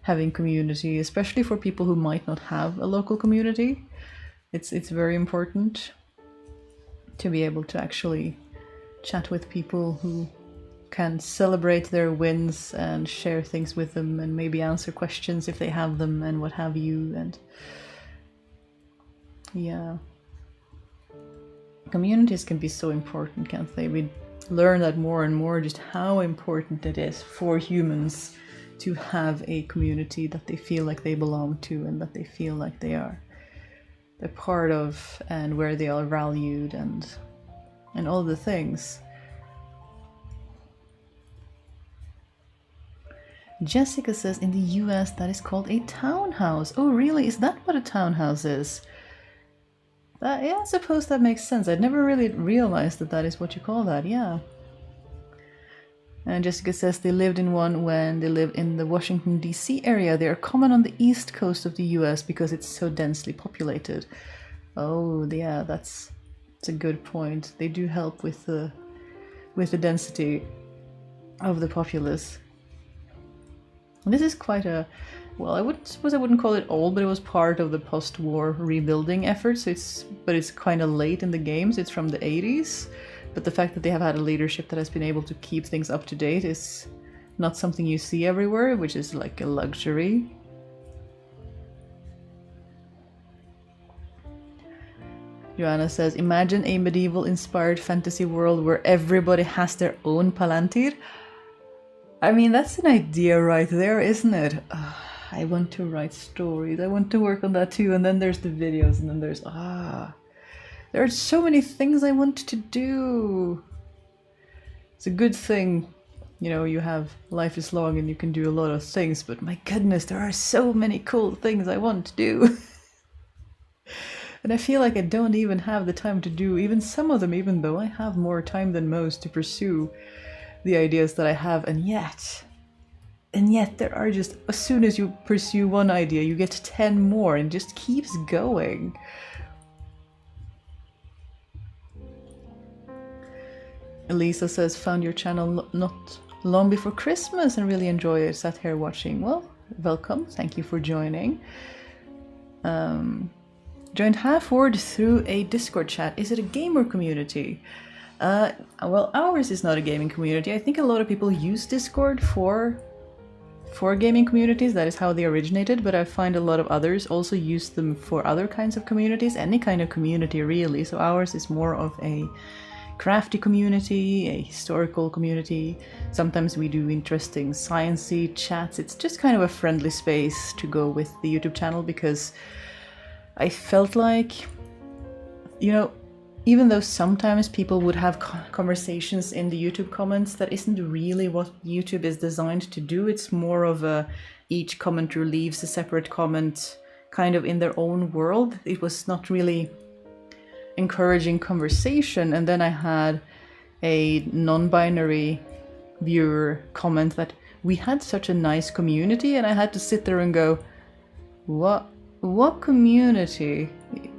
having community, especially for people who might not have a local community. It's very important to be able to actually chat with people who can celebrate their wins and share things with them and maybe answer questions if they have them and what have you. And yeah, communities can be so important, can't they? We learn that more and more, just how important it is for humans to have a community that they feel like they belong to and that they feel like they're part of, and where they are valued and all the things. Jessica says in the US that is called a townhouse. Oh really? Is that what a townhouse is? Yeah, I suppose that makes sense. I'd never really realized that is what you call that, yeah. And Jessica says they lived in one when they lived in the Washington, D.C. area. They are common on the east coast of the US because it's so densely populated. Oh, yeah, that's a good point. They do help with the density of the populace. And this is quite a, well, I wouldn't call it old, but it was part of the post-war rebuilding effort. So it's kind of late in the games. It's from the 80s. But the fact that they have had a leadership that has been able to keep things up to date is not something you see everywhere, which is like a luxury. Joanna says, imagine a medieval-inspired fantasy world where everybody has their own palantir. I mean, that's an idea right there, isn't it? I want to write stories. I want to work on that too. And then there's the videos, and then there's there are so many things I want to do. It's a good thing, you know, you have life is long and you can do a lot of things, but my goodness, there are so many cool things I want to do. And I feel like I don't even have the time to do even some of them, even though I have more time than most to pursue the ideas that I have. And yet there are just, as soon as you pursue one idea, you get 10 more and just keeps going. Elisa says, found your channel not long before Christmas and really enjoy it. Sat here watching. Well, welcome. Thank you for joining. Joined half-word through a Discord chat. Is it a gamer community? Well, ours is not a gaming community. I think a lot of people use Discord for gaming communities. That is how they originated, but I find a lot of others also use them for other kinds of communities, any kind of community really. So ours is more of a crafty community, a historical community. Sometimes we do interesting sciencey chats. It's just kind of a friendly space to go with the YouTube channel, because I felt like, you know, even though sometimes people would have conversations in the YouTube comments, that isn't really what YouTube is designed to do. It's more of a, each commenter leaves a separate comment kind of in their own world. It was not really encouraging conversation. And then I had a non-binary viewer comment that we had such a nice community, and I had to sit there and go, what community?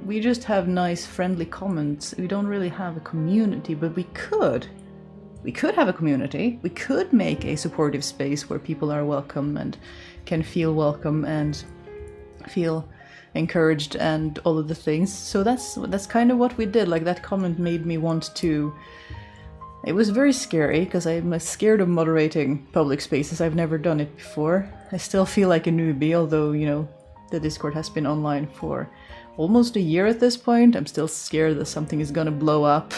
We just have nice friendly comments. We don't really have a community, but we could have a community. We could make a supportive space where people are welcome and can feel welcome and feel encouraged and all of the things. So that's kind of what we did. Like, that comment made me want to, it was very scary because I'm scared of moderating public spaces. I've never done it before. I still feel like a newbie, although, you know, the Discord has been online for almost a year at this point. I'm still scared that something is gonna blow up.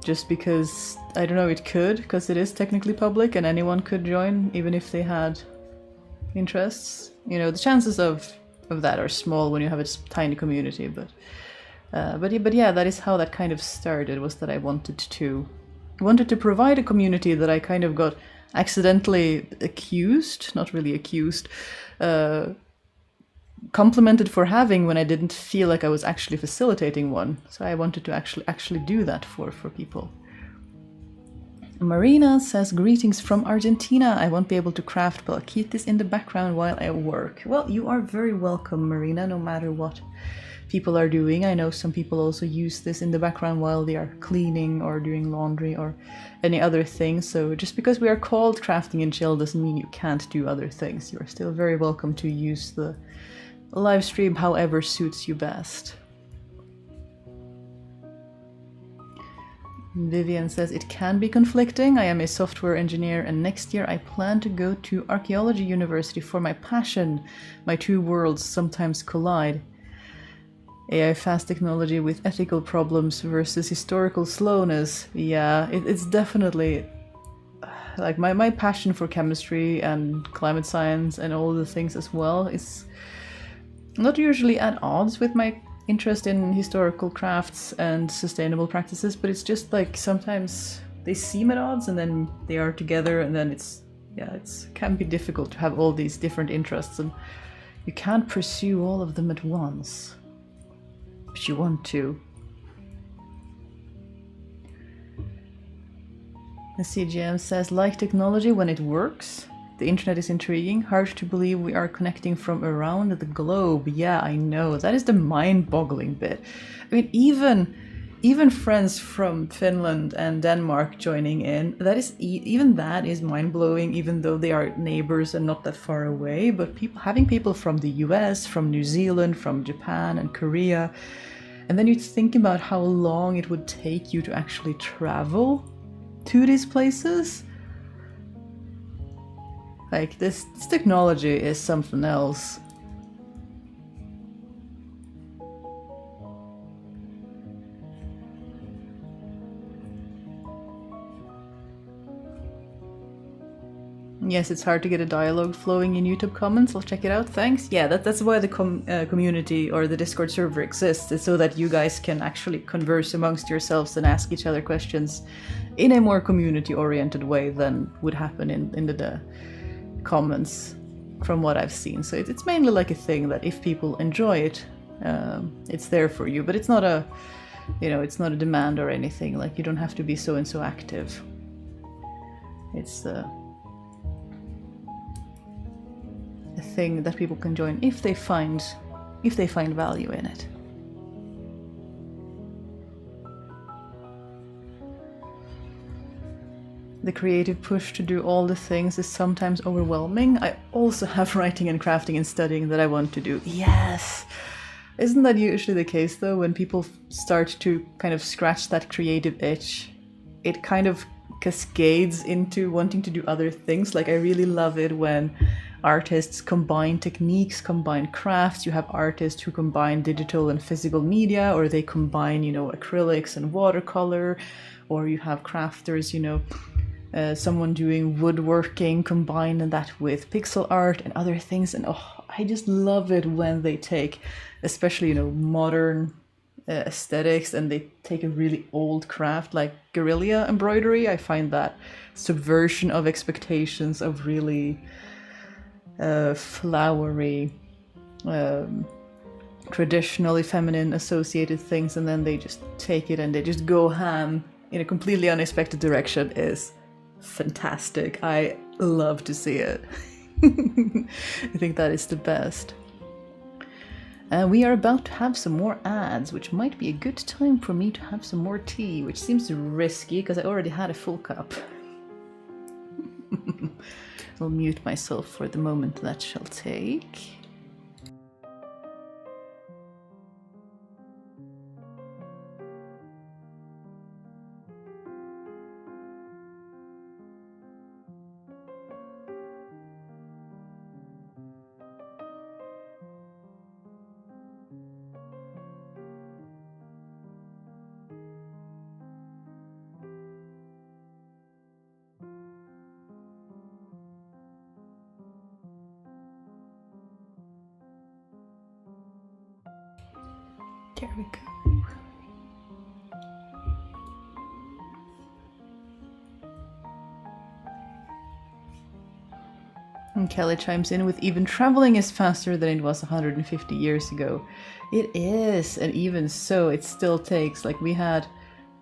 Just because, I don't know, it could, because it is technically public and anyone could join, even if they had interests. You know, the chances of that are small when you have a tiny community, but yeah, that is how that kind of started, was that I wanted to provide a community that I kind of got accidentally accused, not really accused, complimented for having when I didn't feel like I was actually facilitating one. So I wanted to actually do that for people. Marina says, greetings from Argentina. I won't be able to craft, but I'll keep this in the background while I work. Well, you are very welcome, Marina, no matter what people are doing. I know some people also use this in the background while they are cleaning or doing laundry or any other thing. So just because we are called Crafting and Chill doesn't mean you can't do other things. You are still very welcome to use the live stream however suits you best. Vivian says, it can be conflicting. I am a software engineer and next year I plan to go to archaeology university for my passion. My two worlds sometimes collide. AI fast technology with ethical problems versus historical slowness. Yeah, it's definitely like my passion for chemistry and climate science and all the things as well is not usually at odds with my interest in historical crafts and sustainable practices, but it's just like sometimes they seem at odds and then they are together, and then it can be difficult to have all these different interests and you can't pursue all of them at once, but you want to. The CGM says, like technology when it works. The internet is intriguing. Hard to believe we are connecting from around the globe. Yeah, I know. That is the mind-boggling bit. I mean, even friends from Finland and Denmark joining in, that is even that is mind-blowing, even though they are neighbors and not that far away. But having people from the US, from New Zealand, from Japan and Korea, and then you think about how long it would take you to actually travel to these places. Like, this technology is something else. Yes, it's hard to get a dialogue flowing in YouTube comments. I'll check it out. Thanks. Yeah, that's why the community or the Discord server exists. It's so that you guys can actually converse amongst yourselves and ask each other questions in a more community-oriented way than would happen in the comments from what I've seen. So it's mainly like a thing that if people enjoy it, it's there for you. But it's not a, it's not a demand or anything. Like, you don't have to be so and so active. It's a thing that people can join if they find value in it. The creative push to do all the things is sometimes overwhelming. I also have writing and crafting and studying that I want to do. Yes! Isn't that usually the case though? When people start to kind of scratch that creative itch, it kind of cascades into wanting to do other things. Like, I really love it when artists combine techniques, combine crafts. You have artists who combine digital and physical media, or they combine, acrylics and watercolor, or you have crafters, someone doing woodworking, combine that with pixel art and other things. And I just love it when they take, especially, modern aesthetics, and they take a really old craft like guerrilla embroidery. I find that subversion of expectations of really flowery, traditionally feminine associated things, and then they just take it and they just go ham in a completely unexpected direction is fantastic. I love to see it. I think that is the best. We are about to have some more ads, which might be a good time for me to have some more tea, which seems risky because I already had a full cup. I'll mute myself for the moment that shall take. There we go. And Kelly chimes in with, even traveling is faster than it was 150 years ago. It is, and even so, it still takes, like, we had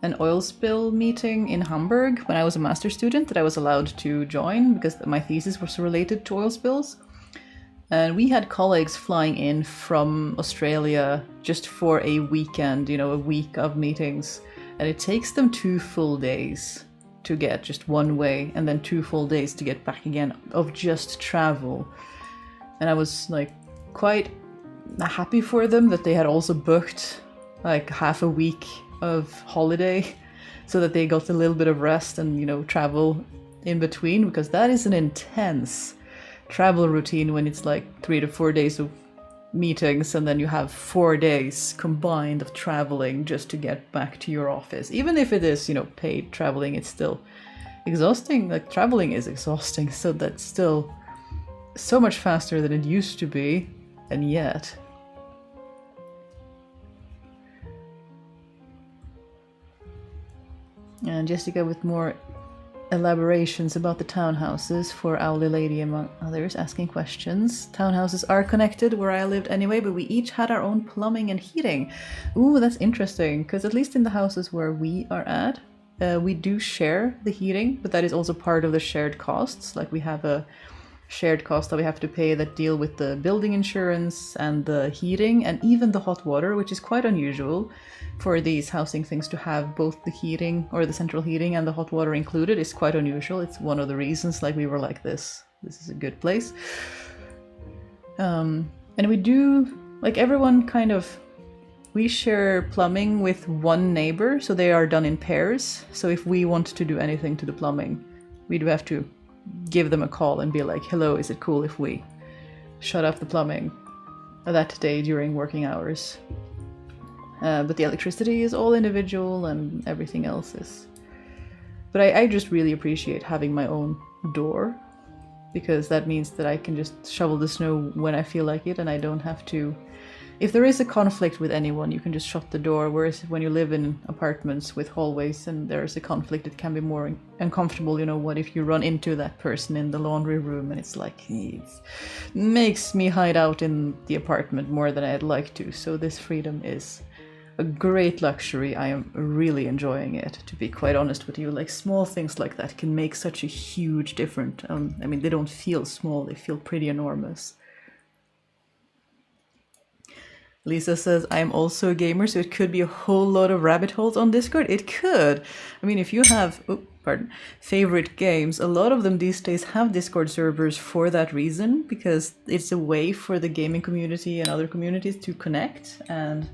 an oil spill meeting in Hamburg when I was a master's student that I was allowed to join because my thesis was related to oil spills. And we had colleagues flying in from Australia just for a weekend, a week of meetings. And it takes them 2 full days to get just one way, and then 2 full days to get back again of just travel. And I was like quite happy for them that they had also booked like half a week of holiday so that they got a little bit of rest and, travel in between, because that is an intense travel routine when it's like 3 to 4 days of meetings and then you have 4 days combined of traveling just to get back to your office. Even if it is, paid traveling, it's still exhausting. Like, traveling is exhausting, so that's still so much faster than it used to be, and yet. And Jessica with more elaborations about the townhouses for Owly Lady, among others, asking questions. Townhouses are connected where I lived anyway, but we each had our own plumbing and heating. Ooh, that's interesting, because at least in the houses where we are at, we do share the heating, but that is also part of the shared costs. Like, we have a shared cost that we have to pay that deal with the building insurance and the heating and even the hot water, which is quite unusual for these housing things to have both the heating or the central heating and the hot water included. Is quite unusual. It's one of the reasons like we were like this is a good place. And we do, like, everyone kind of, we share plumbing with one neighbor, so they are done in pairs. So if we want to do anything to the plumbing, we do have to give them a call and be like, hello, is it cool if we shut off the plumbing that day during working hours? But the electricity is all individual and everything else is. But I just really appreciate having my own door, because that means that I can just shovel the snow when I feel like it, and I don't have to. If there is a conflict with anyone, you can just shut the door, whereas when you live in apartments with hallways and there's a conflict, it can be more uncomfortable. What if you run into that person in the laundry room, and it's like, it makes me hide out in the apartment more than I'd like to. So this freedom is a great luxury. I am really enjoying it, to be quite honest with you. Like, small things like that can make such a huge difference. They don't feel small, they feel pretty enormous. Lisa says, I'm also a gamer, so it could be a whole lot of rabbit holes on Discord. It could. If you have, favorite games, a lot of them these days have Discord servers for that reason, because it's a way for the gaming community and other communities to connect and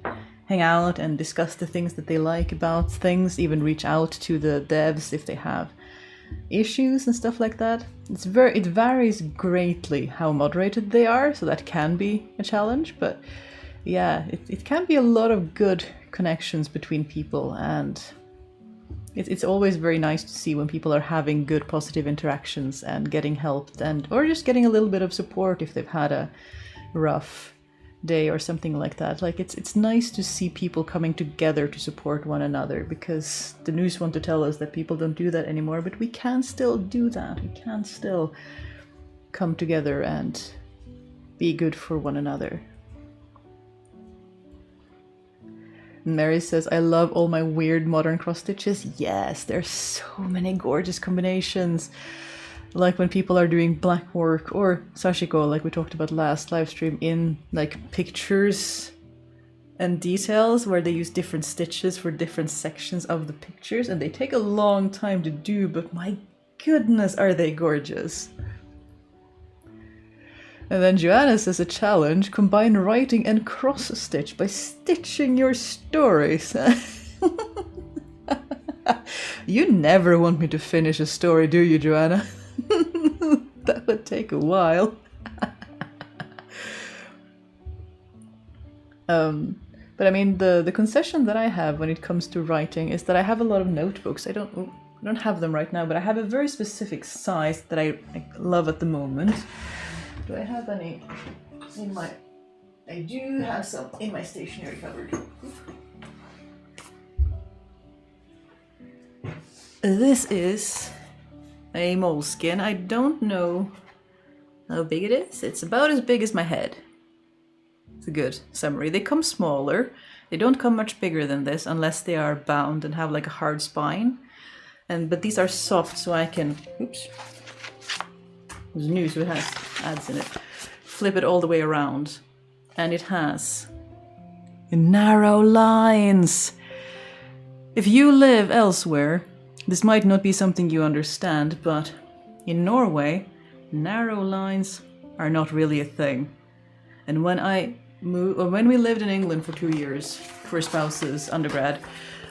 hang out and discuss the things that they like about things, even reach out to the devs if they have issues and stuff like that. It varies greatly how moderated they are, so that can be a challenge, but yeah, it can be a lot of good connections between people, and it's always very nice to see when people are having good positive interactions and getting helped, or just getting a little bit of support if they've had a rough day or something like that. Like, it's nice to see people coming together to support one another, because the news want to tell us that people don't do that anymore, but we can still do that. We can still come together and be good for one another. Mary says, I love all my weird modern cross stitches. Yes, there's so many gorgeous combinations. Like when people are doing black work, or sashiko, like we talked about last live stream, in like pictures and details where they use different stitches for different sections of the pictures, and they take a long time to do, but my goodness, are they gorgeous. And then Joanna says, a challenge, combine writing and cross-stitch by stitching your stories. You never want me to finish a story, do you, Joanna? That would take a while. But the concession that I have when it comes to writing is that I have a lot of notebooks. I don't have them right now, but I have a very specific size that I love at the moment. Do I have any in my... I do have some in my stationery cupboard. This is a moleskin. I don't know how big it is. It's about as big as my head. It's a good summary. They come smaller. They don't come much bigger than this unless they are bound and have like a hard spine. But these are soft, so I can... Oops. It's new, so it has ads in it. Flip it all the way around. And it has narrow lines. If you live elsewhere, this might not be something you understand, but in Norway, narrow lines are not really a thing. And when we lived in England for 2 years for spouses undergrad,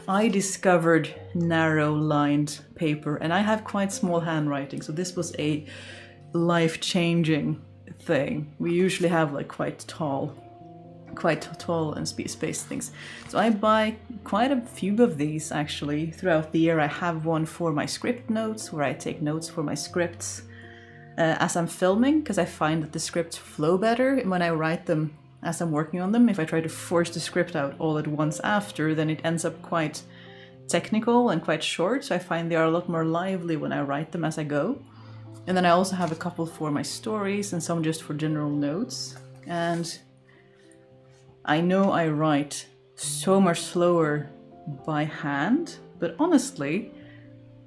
I discovered narrow-lined paper, and I have quite small handwriting, so this was a life-changing thing. We usually have like quite tall and spaced things. So I buy quite a few of these actually throughout the year. I have one for my script notes, where I take notes for my scripts as I'm filming, because I find that the scripts flow better when I write them as I'm working on them. If I try to force the script out all at once after, then it ends up quite technical and quite short, so I find they are a lot more lively when I write them as I go. And then I also have a couple for my stories and some just for general notes. And I know I write so much slower by hand, but honestly,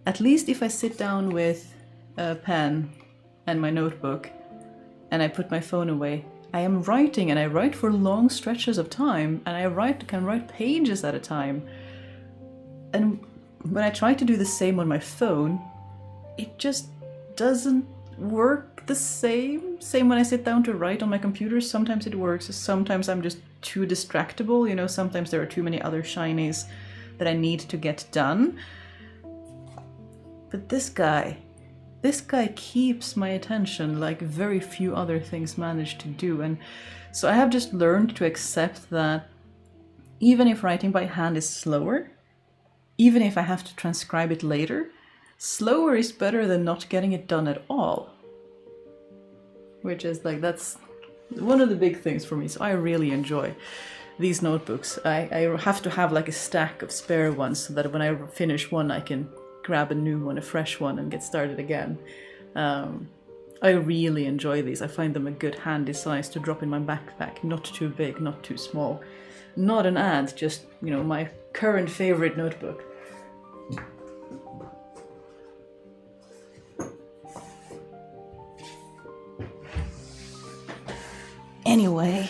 at least if I sit down with a pen and my notebook and I put my phone away, I am writing, and I write for long stretches of time, and I can write pages at a time. And when I try to do the same on my phone, it just doesn't work the same. Same when I sit down to write on my computer. Sometimes it works, sometimes I'm just too distractible, you know, sometimes there are too many other shinies that I need to get done. But this guy keeps my attention like very few other things manage to do. And so I have just learned to accept that even if writing by hand is slower, even if I have to transcribe it later, slower is better than not getting it done at all. Which is like, that's one of the big things for me. So I really enjoy these notebooks. I have to have like a stack of spare ones so that when I finish one, I can grab a new one, a fresh one, and get started again. I really enjoy these. I find them a good handy size to drop in my backpack. Not too big, not too small. Not an ad, just, you know, my current favorite notebook. Anyway,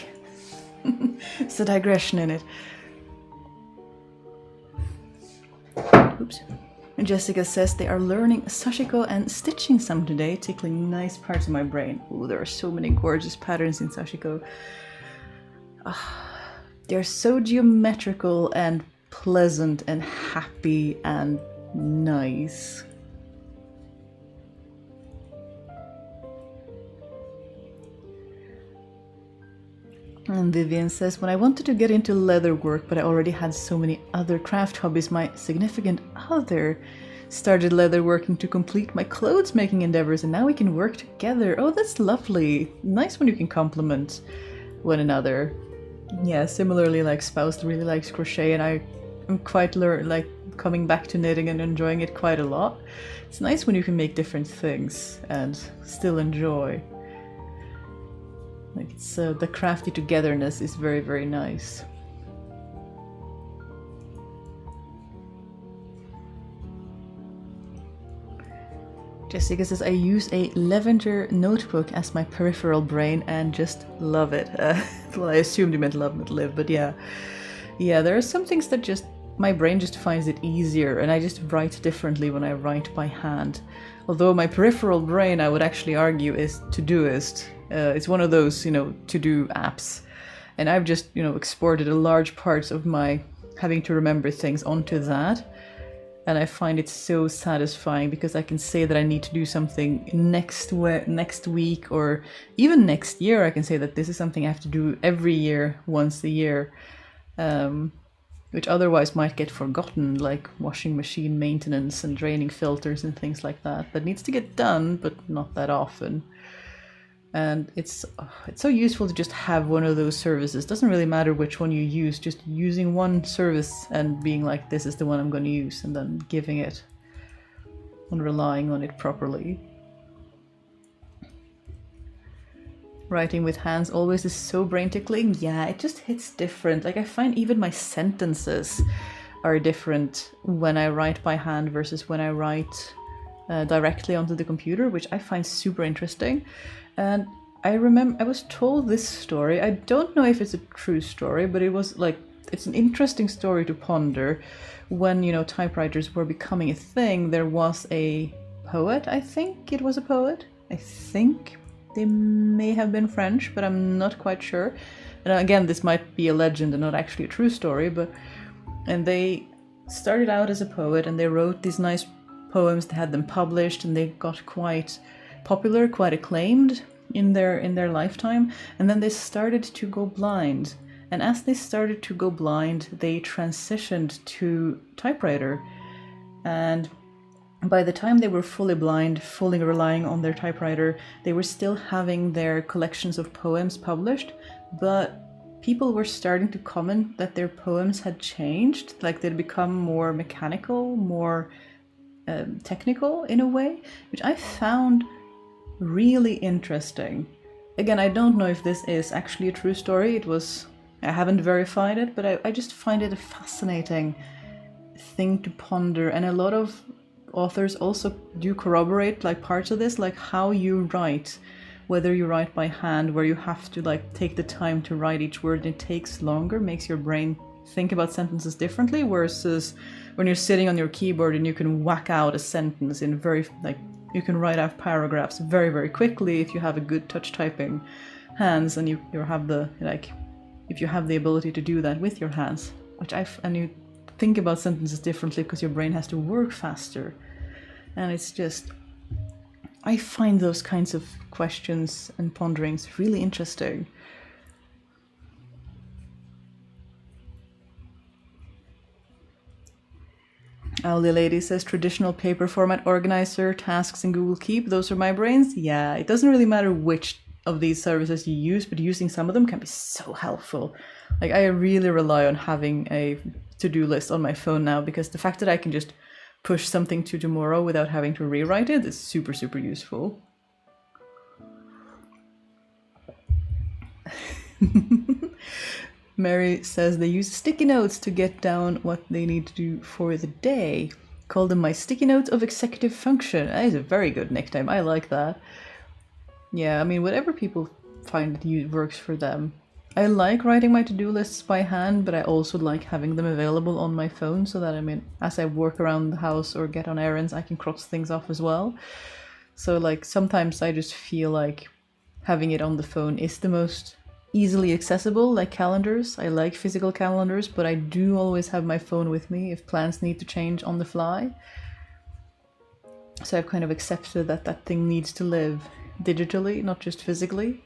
it's a digression in it. Oops. And Jessica says they are learning sashiko and stitching some today, tickling nice parts of my brain. Oh, there are so many gorgeous patterns in sashiko. They're so geometrical and pleasant and happy and nice. And Vivian says, when I wanted to get into leather work, but I already had so many other craft hobbies, my significant other started leather working to complete my clothes making endeavors, and now we can work together. Oh, that's lovely. Nice when you can complement one another. Yeah, similarly, like spouse really likes crochet, and I am quite like coming back to knitting and enjoying it quite a lot. It's nice when you can make different things and still enjoy. Like it's the crafty togetherness is very, very nice. Jessica says, I use a lavender notebook as my peripheral brain and just love it. Well, I assumed you meant love, not live, but yeah. Yeah, there are some things that just, my brain just finds it easier, and I just write differently when I write by hand. Although my peripheral brain, I would actually argue, is Todoist. It's one of those, you know, to-do apps. And I've just, you know, exported a large part of my having to remember things onto that. And I find it so satisfying because I can say that I need to do something next week or even next year. I can say that this is something I have to do every year, once a year, which otherwise might get forgotten, like washing machine maintenance and draining filters and things like that. That needs to get done, but not that often. And it's so useful to just have one of those services. Doesn't really matter which one you use, just using one service and being like, this is the one I'm going to use, and then giving it and relying on it properly. Writing with hands always is so brain tickling. Yeah, it just hits different. Like I find even my sentences are different when I write by hand versus when I write directly onto the computer, which I find super interesting. And I remember I was told this story. I don't know if it's a true story, but it was like, it's an interesting story to ponder. When, you know, typewriters were becoming a thing, there was a poet, I think it was a poet. I think they may have been French, but I'm not quite sure. And again, this might be a legend and not actually a true story, but, and they started out as a poet and they wrote these nice poems. They had them published and they got quite popular, quite acclaimed in their lifetime. And then they started to go blind. And as they started to go blind, they transitioned to typewriter. And by the time they were fully blind, fully relying on their typewriter, they were still having their collections of poems published, but people were starting to comment that their poems had changed, like they'd become more mechanical, more technical in a way, which I found really interesting. Again, I don't know if this is actually a true story. I haven't verified it, but I just find it a fascinating thing to ponder. And a lot of authors also do corroborate like parts of this, like how you write, whether you write by hand, where you have to like take the time to write each word and it takes longer, makes your brain think about sentences differently, versus when you're sitting on your keyboard and you can whack out a sentence in you can write out paragraphs very, very quickly if you have a good touch typing hands and you have the if you have the ability to do that with your hands, and you think about sentences differently because your brain has to work faster. And it's just, I find those kinds of questions and ponderings really interesting. Owly Lady says traditional paper format organizer, tasks in Google Keep, those are my brains. Yeah, it doesn't really matter which of these services you use, but using some of them can be so helpful. Like I really rely on having a to-do list on my phone now, because the fact that I can just push something to tomorrow without having to rewrite it is super, super useful. Mary says they use sticky notes to get down what they need to do for the day. Call them my sticky notes of executive function. That is a very good nickname. I like that. Yeah, I mean, whatever people find that works for them. I like writing my to-do lists by hand, but I also like having them available on my phone so that, I mean, as I work around the house or get on errands, I can cross things off as well. So, like, sometimes I just feel like having it on the phone is the most easily accessible, like calendars. I like physical calendars, but I do always have my phone with me if plans need to change on the fly. So I've kind of accepted that that thing needs to live digitally, not just physically.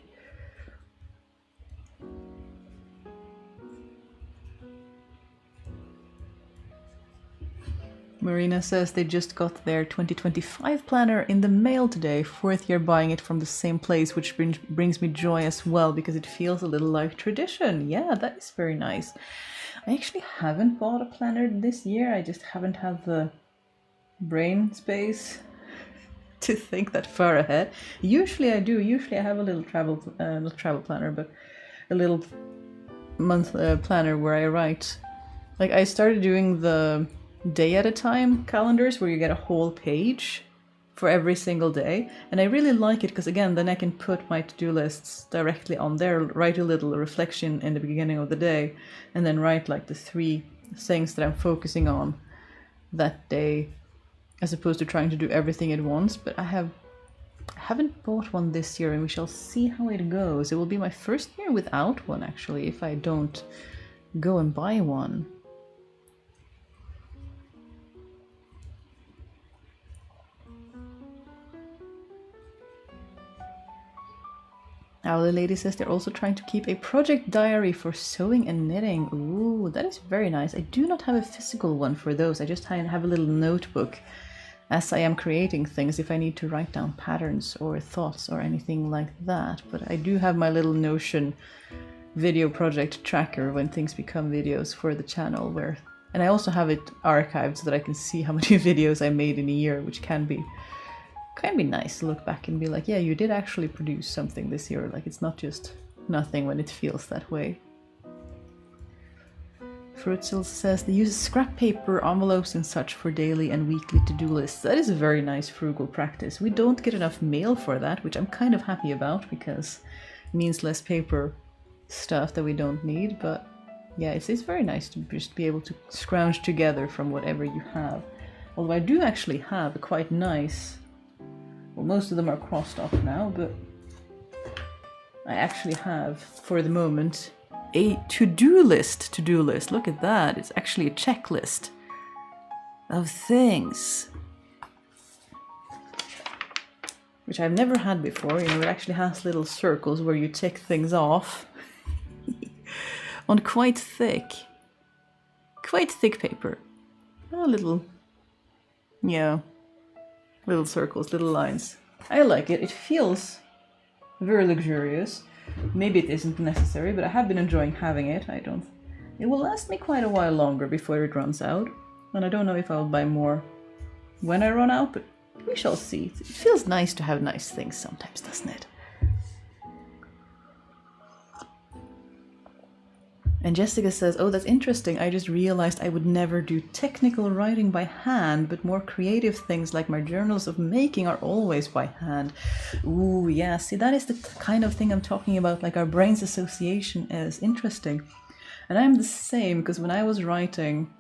Marina says they just got their 2025 planner in the mail today, 4th year buying it from the same place, which brings me joy as well, because it feels a little like tradition. Yeah, that is very nice. I actually haven't bought a planner this year. I just haven't had the brain space to think that far ahead. Usually I do. Usually I have a little not travel planner, but a little month planner where I write. Like I started doing the day at a time calendars where you get a whole page for every single day, and I really like it because, again, then I can put my to-do lists directly on there, write a little reflection in the beginning of the day, and then write like the 3 things that I'm focusing on that day, as opposed to trying to do everything at once. But I haven't bought one this year, and we shall see how it goes. It will be my first year without one, actually, if I don't go and buy one. Owly Lady says they're also trying to keep a project diary for sewing and knitting. Ooh, that is very nice. I do not have a physical one for those. I just have a little notebook as I am creating things if I need to write down patterns or thoughts or anything like that. But I do have my little Notion video project tracker when things become videos for the channel, and I also have it archived so that I can see how many videos I made in a year, which can be nice to look back and be like, yeah, you did actually produce something this year. Like, it's not just nothing when it feels that way. Fruitsil says they use scrap paper, envelopes and such for daily and weekly to-do lists. That is a very nice frugal practice. We don't get enough mail for that, which I'm kind of happy about, because it means less paper stuff that we don't need. But yeah, it's very nice to just be able to scrounge together from whatever you have. Although I do actually have a quite nice, well, most of them are crossed off now, but I actually have, for the moment, a to-do list. Look at that. It's actually a checklist. of things. Which I've never had before. It actually has little circles where you tick things off on quite thick paper. Little circles, little lines. I like it. It feels very luxurious. Maybe it isn't necessary, but I have been enjoying having it. It will last me quite a while longer before it runs out. And I don't know if I'll buy more when I run out, but we shall see. It feels nice to have nice things sometimes, doesn't it? And Jessica says, oh, that's interesting. I just realized I would never do technical writing by hand, but more creative things like my journals of making are always by hand. Ooh, yeah. See, that is the kind of thing I'm talking about. Like our brain's association is interesting. And I'm the same, because when I was writing,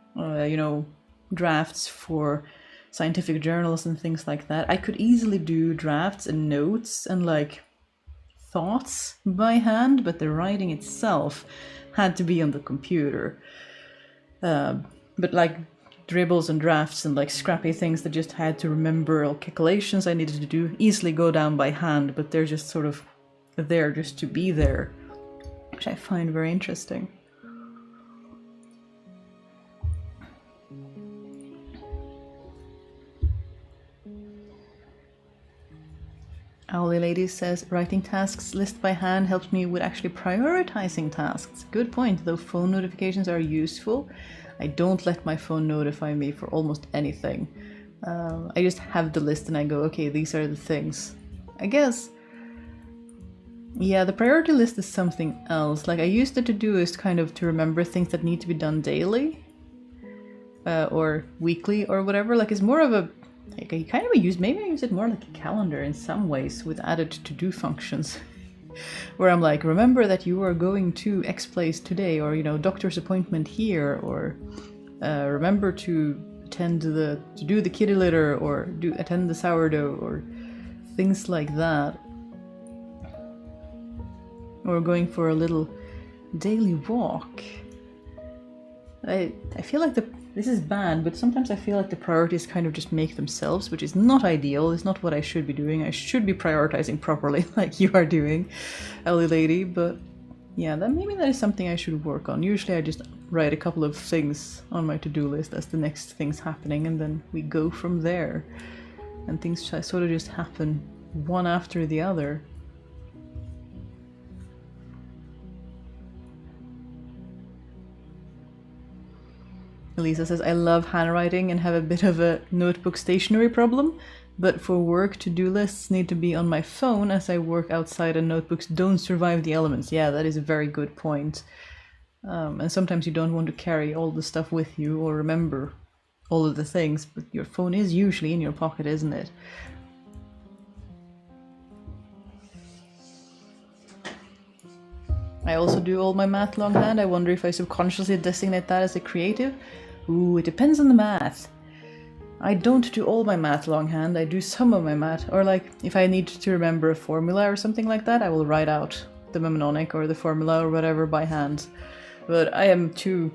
drafts for scientific journals and things like that, I could easily do drafts and notes and like thoughts by hand, but the writing itself had to be on the computer. But like dribbles and drafts and like scrappy things that just had to remember all calculations I needed to do easily go down by hand, but they're just sort of there just to be there, which I find very interesting. Owly Lady says, writing tasks list by hand helps me with actually prioritizing tasks. Good point, though phone notifications are useful. I don't let my phone notify me for almost anything. I just have the list and I go, okay, these are the things. I guess, yeah, the priority list is something else. Like I used the to-doist kind of to remember things that need to be done daily or weekly or whatever. Like it's more of a maybe I use it more like a calendar in some ways with added to-do functions. Where I'm like, remember that you are going to X place today, or doctor's appointment here, or remember to do the kitty litter, or attend the sourdough, or things like that. Or going for a little daily walk. I feel like this is bad, but sometimes I feel like the priorities kind of just make themselves, which is not ideal. It's not what I should be doing. I should be prioritizing properly, like you are doing, Ellie Lady. But yeah, maybe that is something I should work on. Usually I just write a couple of things on my to-do list as the next things happening, and then we go from there. And things sort of just happen one after the other. Elisa says, I love handwriting and have a bit of a notebook stationery problem, but for work, to-do lists need to be on my phone as I work outside and notebooks don't survive the elements. Yeah, that is a very good point. And sometimes you don't want to carry all the stuff with you or remember all of the things, but your phone is usually in your pocket, isn't it? I also do all my math longhand. I wonder if I subconsciously designate that as a creative. Ooh, it depends on the math. I don't do all my math longhand. I do some of my math. Or like, if I need to remember a formula or something like that, I will write out the mnemonic or the formula or whatever by hand. But I am too...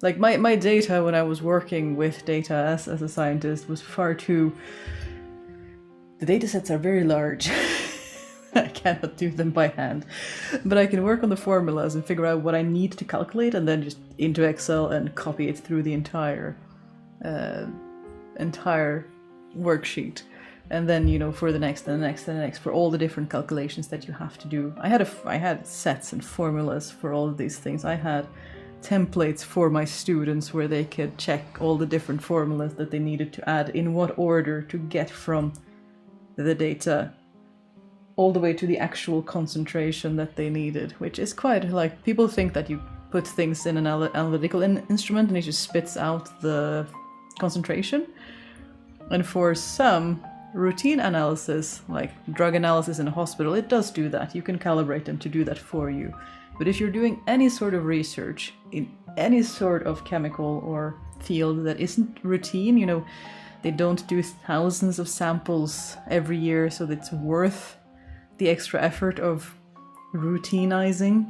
Like, my data when I was working with data as a scientist was far too... The data sets are very large. I cannot do them by hand, but I can work on the formulas and figure out what I need to calculate and then just into Excel and copy it through the entire worksheet. And then, for the next and the next and the next, for all the different calculations that you have to do. I had sets and formulas for all of these things. I had templates for my students where they could check all the different formulas that they needed to add in what order to get from the data all the way to the actual concentration that they needed, which is quite like, people think that you put things in an analytical instrument and it just spits out the concentration. And for some routine analysis, like drug analysis in a hospital, it does do that. You can calibrate them to do that for you. But if you're doing any sort of research in any sort of chemical or field that isn't routine, they don't do thousands of samples every year, so it's worth the extra effort of routinizing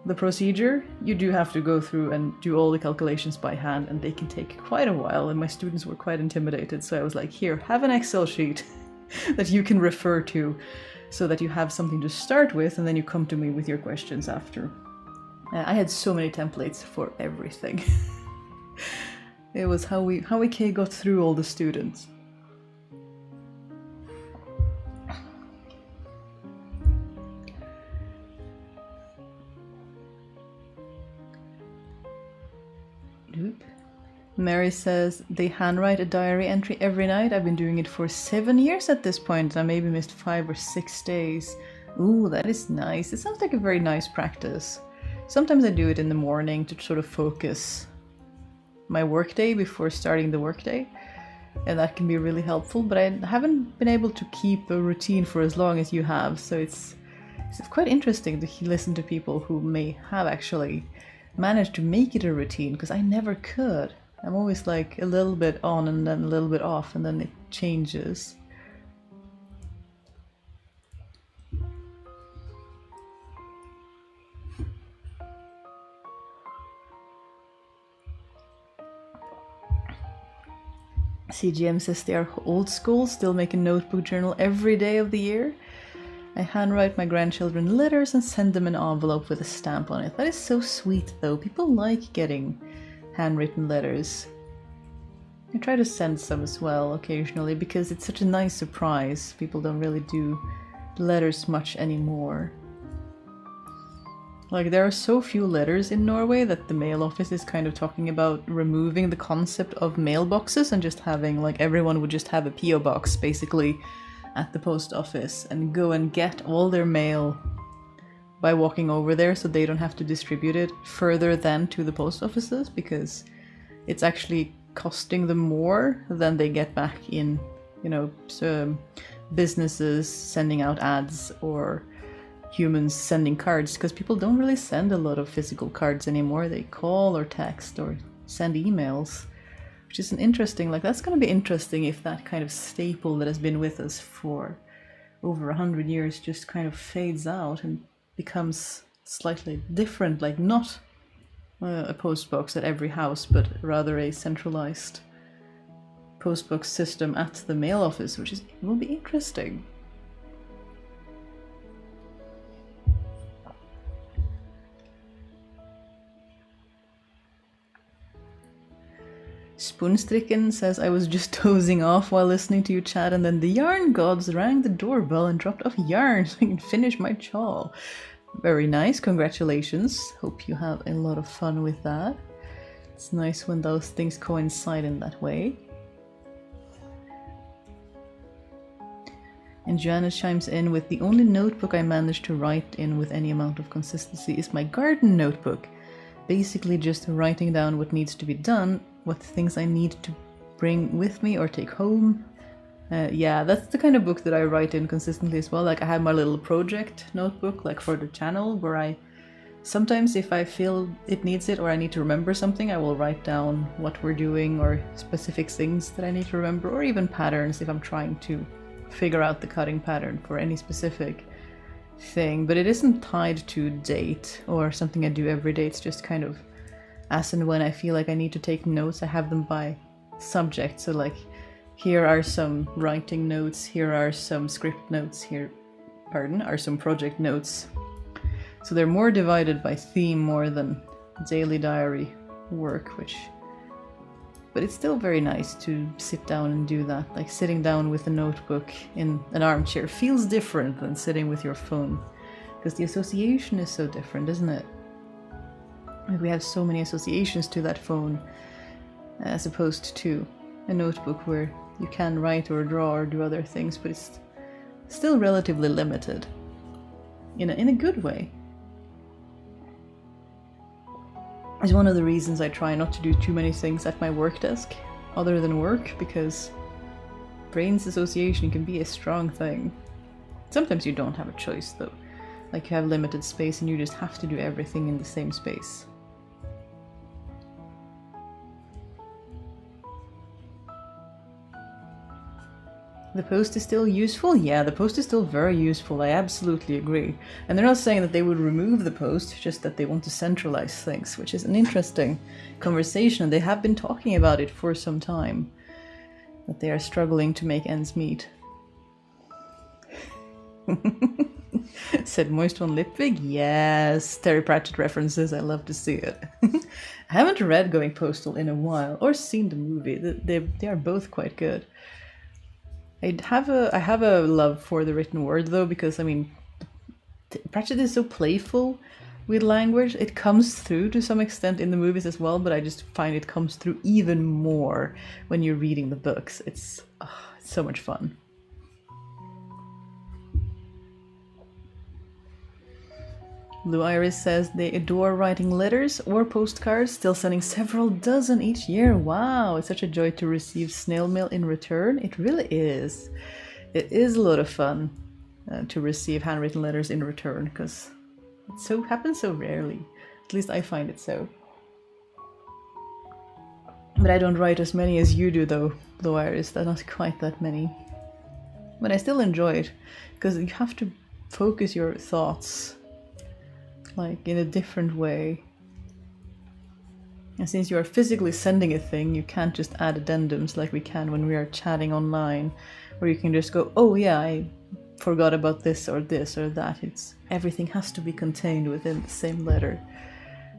the procedure, you do have to go through and do all the calculations by hand, and they can take quite a while, and my students were quite intimidated, so I was like, here, have an Excel sheet that you can refer to so that you have something to start with, and then you come to me with your questions after. I had so many templates for everything. It was how we got through all the students. Mary says, they handwrite a diary entry every night. I've been doing it for 7 years at this point. I maybe missed 5 or 6 days. Ooh, that is nice. It sounds like a very nice practice. Sometimes I do it in the morning to sort of focus my workday before starting the workday. And that can be really helpful, but I haven't been able to keep a routine for as long as you have. So it's quite interesting to listen to people who may have actually managed to make it a routine, because I never could. I'm always like a little bit on and then a little bit off, and then it changes. CGM says they are old school, still make a notebook journal every day of the year. I handwrite my grandchildren letters and send them an envelope with a stamp on it. That is so sweet though. People like getting handwritten letters. I try to send some as well occasionally because it's such a nice surprise. People don't really do letters much anymore. Like, there are so few letters in Norway that the mail office is kind of talking about removing the concept of mailboxes and just having, like, everyone would just have a PO box basically at the post office and go and get all their mail by walking over there, so they don't have to distribute it further than to the post offices, because it's actually costing them more than they get back in, you know, businesses sending out ads or humans sending cards, because people don't really send a lot of physical cards anymore. They call or text or send emails, which is an interesting, like, that's going to be interesting if that kind of staple that has been with us for over 100 years just kind of fades out and becomes slightly different, like not a post box at every house, but rather a centralized post box system at the mail office, which will be interesting. Spoonstricken says, I was just dozing off while listening to you chat, and then the yarn gods rang the doorbell and dropped off yarn so I can finish my chawl. Very nice, congratulations. Hope you have a lot of fun with that. It's nice when those things coincide in that way. And Joanna chimes in with, the only notebook I managed to write in with any amount of consistency is my garden notebook. Basically just writing down what needs to be done, what things I need to bring with me or take home. Yeah, that's the kind of book that I write in consistently as well. Like, I have my little project notebook, like for the channel, where I sometimes, if I feel it needs it or I need to remember something, I will write down what we're doing or specific things that I need to remember, or even patterns if I'm trying to figure out the cutting pattern for any specific thing. But it isn't tied to date or something I do every day. It's just kind of as and when I feel like I need to take notes. I have them by subject, so like, here are some writing notes, here are some script notes, here are some project notes. So they're more divided by theme more than daily diary work, but it's still very nice to sit down and do that. Like, sitting down with a notebook in an armchair feels different than sitting with your phone, because the association is so different, isn't it? Like, we have so many associations to that phone as opposed to a notebook where you can write or draw or do other things, but it's still relatively limited in a good way. It's one of the reasons I try not to do too many things at my work desk other than work, because brain's association can be a strong thing. Sometimes you don't have a choice though. Like, you have limited space and you just have to do everything in the same space. The post is still useful? Yeah, the post is still very useful. I absolutely agree. And they're not saying that they would remove the post, just that they want to centralize things, which is an interesting conversation. And they have been talking about it for some time, that they are struggling to make ends meet. Said Moist One Lipwig? Yes. Terry Pratchett references. I love to see it. I haven't read Going Postal in a while, or seen the movie. They are both quite good. I have a love for the written word though, because I mean, Pratchett is so playful with language. It comes through to some extent in the movies as well, but I just find it comes through even more when you're reading the books. It's so much fun. Blue Iris says they adore writing letters or postcards, still sending several dozen each year. Wow, it's such a joy to receive snail mail in return. It really is. It is a lot of fun to receive handwritten letters in return, because it happens so rarely. At least I find it so. But I don't write as many as you do though, Blue Iris. They're not quite that many. But I still enjoy it, because you have to focus your thoughts like in a different way. And since you are physically sending a thing, you can't just add addendums like we can when we are chatting online, where you can just go, oh yeah, I forgot about this or that. Everything has to be contained within the same letter,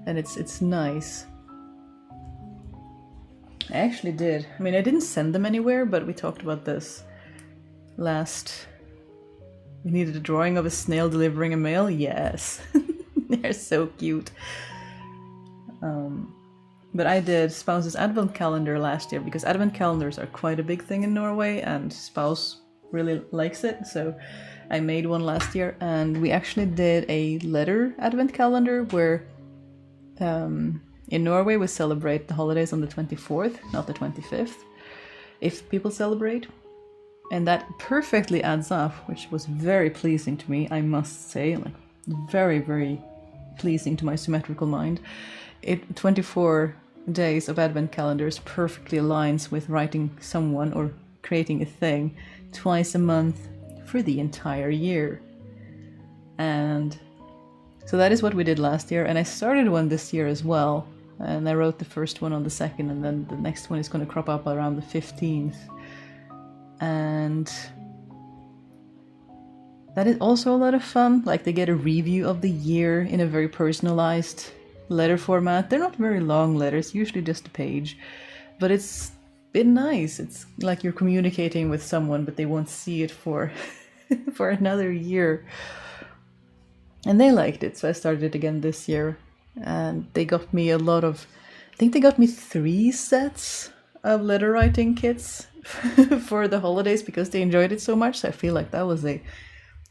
and it's nice. I actually did. I mean, I didn't send them anywhere, but we talked about this last. We needed a drawing of a snail delivering a mail. Yes. They're so cute. But I did Spouse's advent calendar last year, because advent calendars are quite a big thing in Norway, and Spouse really likes it. So I made one last year, and we actually did a letter advent calendar where in Norway we celebrate the holidays on the 24th, not the 25th, if people celebrate. And that perfectly adds up, which was very pleasing to me, I must say. Like, very, very pleasing to my symmetrical mind. 24 days of advent calendars perfectly aligns with writing someone or creating a thing twice a month for the entire year. And so that is what we did last year, and I started one this year as well, and I wrote the first one on the 2nd, and then the next one is going to crop up around the 15th. And that is also a lot of fun. Like, they get a review of the year in a very personalized letter format. They're not very long letters, usually just a page, but it's been nice. It's like you're communicating with someone, but they won't see it for for another year. And they liked it, so I started it again this year. And they got me I think they got me 3 sets of letter writing kits for the holidays, because they enjoyed it so much. So I feel like that was a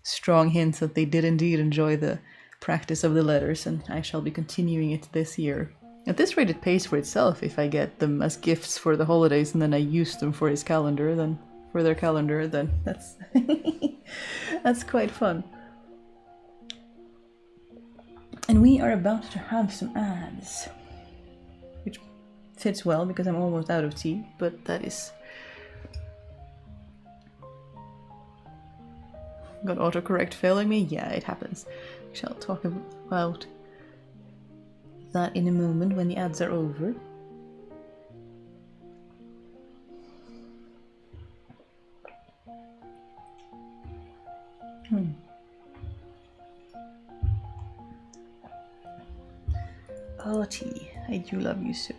strong hint that they did indeed enjoy the practice of the letters, and I shall be continuing it this year. At this rate, it pays for itself if I get them as gifts for the holidays, and then I use them for their calendar, then that's that's quite fun. And we are about to have some ads, which fits well because I'm almost out of tea, but that is... Got autocorrect failing me? Yeah, it happens. We shall talk about that in a moment when the ads are over. Oh, tea. I do love you so.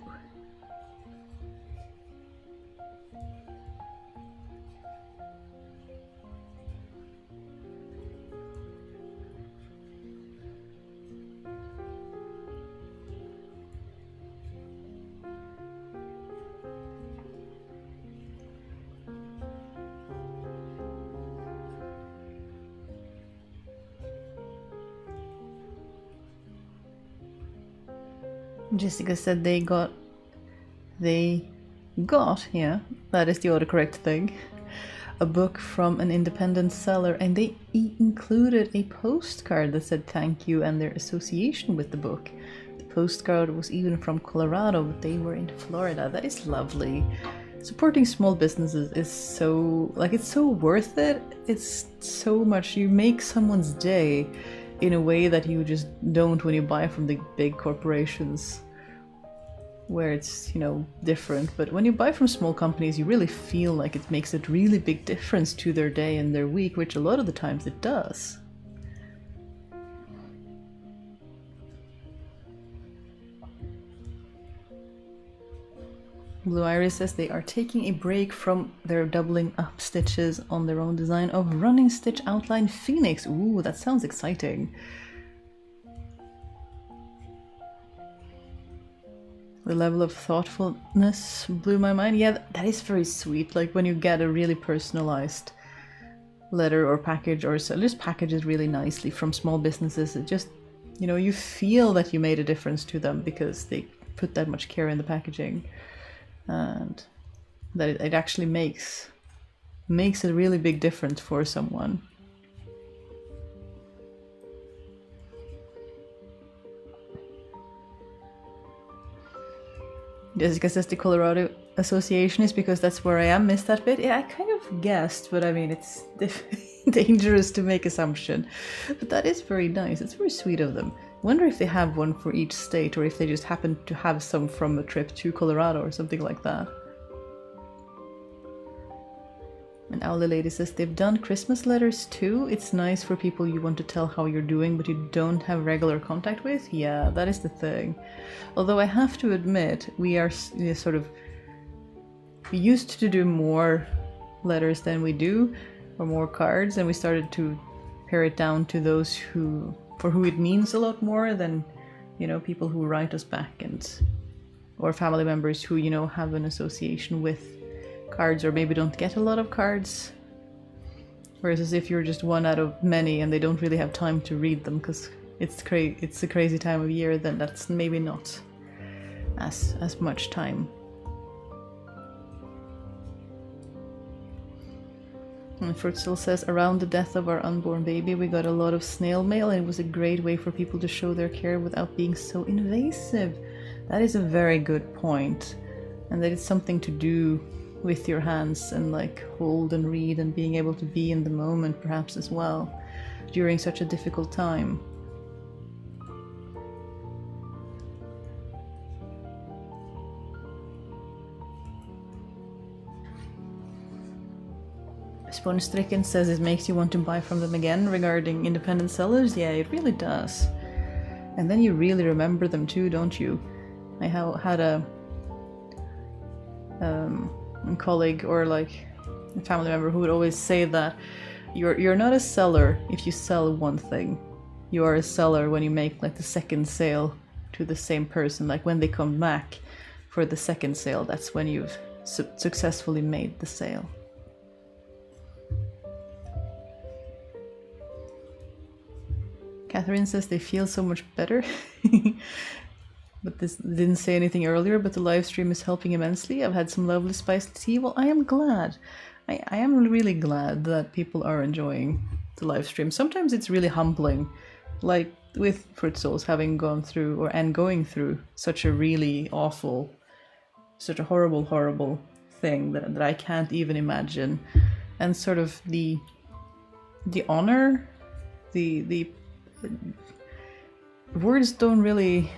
Jessica said they got, yeah, that is the autocorrect thing, a book from an independent seller, and they included a postcard that said thank you and their association with the book. The postcard was even from Colorado, but they were in Florida. That is lovely. supporting small businesses is so, like, it's so worth it. It's so much, you make someone's day in a way that you just don't when you buy from the big corporations, where it's, you know, different. But when you buy from small companies, you really feel like it makes a really big difference to their day and their week, which a lot of the times it does. Blue Iris says they are taking a break from their doubling up stitches on their own design of running stitch outline Phoenix. Ooh, that sounds exciting. The level of thoughtfulness blew my mind. Yeah, that is very sweet. Like when you get a really personalized letter or package, or so, just package it really nicely from small businesses. It just, you know, you feel that you made a difference to them because they put that much care in the packaging. And that it actually makes a really big difference for someone. Jessica says the Colorado Association is because that's where I am. Missed that bit. Yeah, I kind of guessed, but I mean, it's dangerous to make assumption. But that is very nice. It's very sweet of them. Wonder if they have one for each state, or if they just happen to have some from a trip to Colorado or something like that. And Owly Lady says they've done Christmas letters too. It's nice for people you want to tell how you're doing but you don't have regular contact with. Yeah, that is the thing. Although I have to admit, we are sort of... We used to do more letters than we do, or more cards, and we started to pare it down to those for who it means a lot more than, you know, people who write us back, and or family members who, you know, have an association with cards or maybe don't get a lot of cards. Whereas if you're just one out of many and they don't really have time to read them because it's a crazy time of year, then that's maybe not as much time. And Fruitstill says, around the death of our unborn baby, we got a lot of snail mail, and it was a great way for people to show their care without being so invasive. That is a very good point. And that it's something to do with your hands and like hold and read and being able to be in the moment perhaps as well during such a difficult time. Spongestricken says it makes you want to buy from them again. Regarding independent sellers, yeah, it really does. And then you really remember them too, don't you? I had a colleague or like a family member who would always say that you're not a seller if you sell one thing. You are a seller when you make like the second sale to the same person. Like when they come back for the second sale, that's when you've successfully made the sale. Catherine says they feel so much better. But this didn't say anything earlier, but the live stream is helping immensely. I've had some lovely spiced tea. Well, I am glad. I am really glad that people are enjoying the live stream. Sometimes it's really humbling, like with Fruit Souls having gone through and going through such a really awful, such a horrible thing that I can't even imagine. And sort of the honor, the words don't really...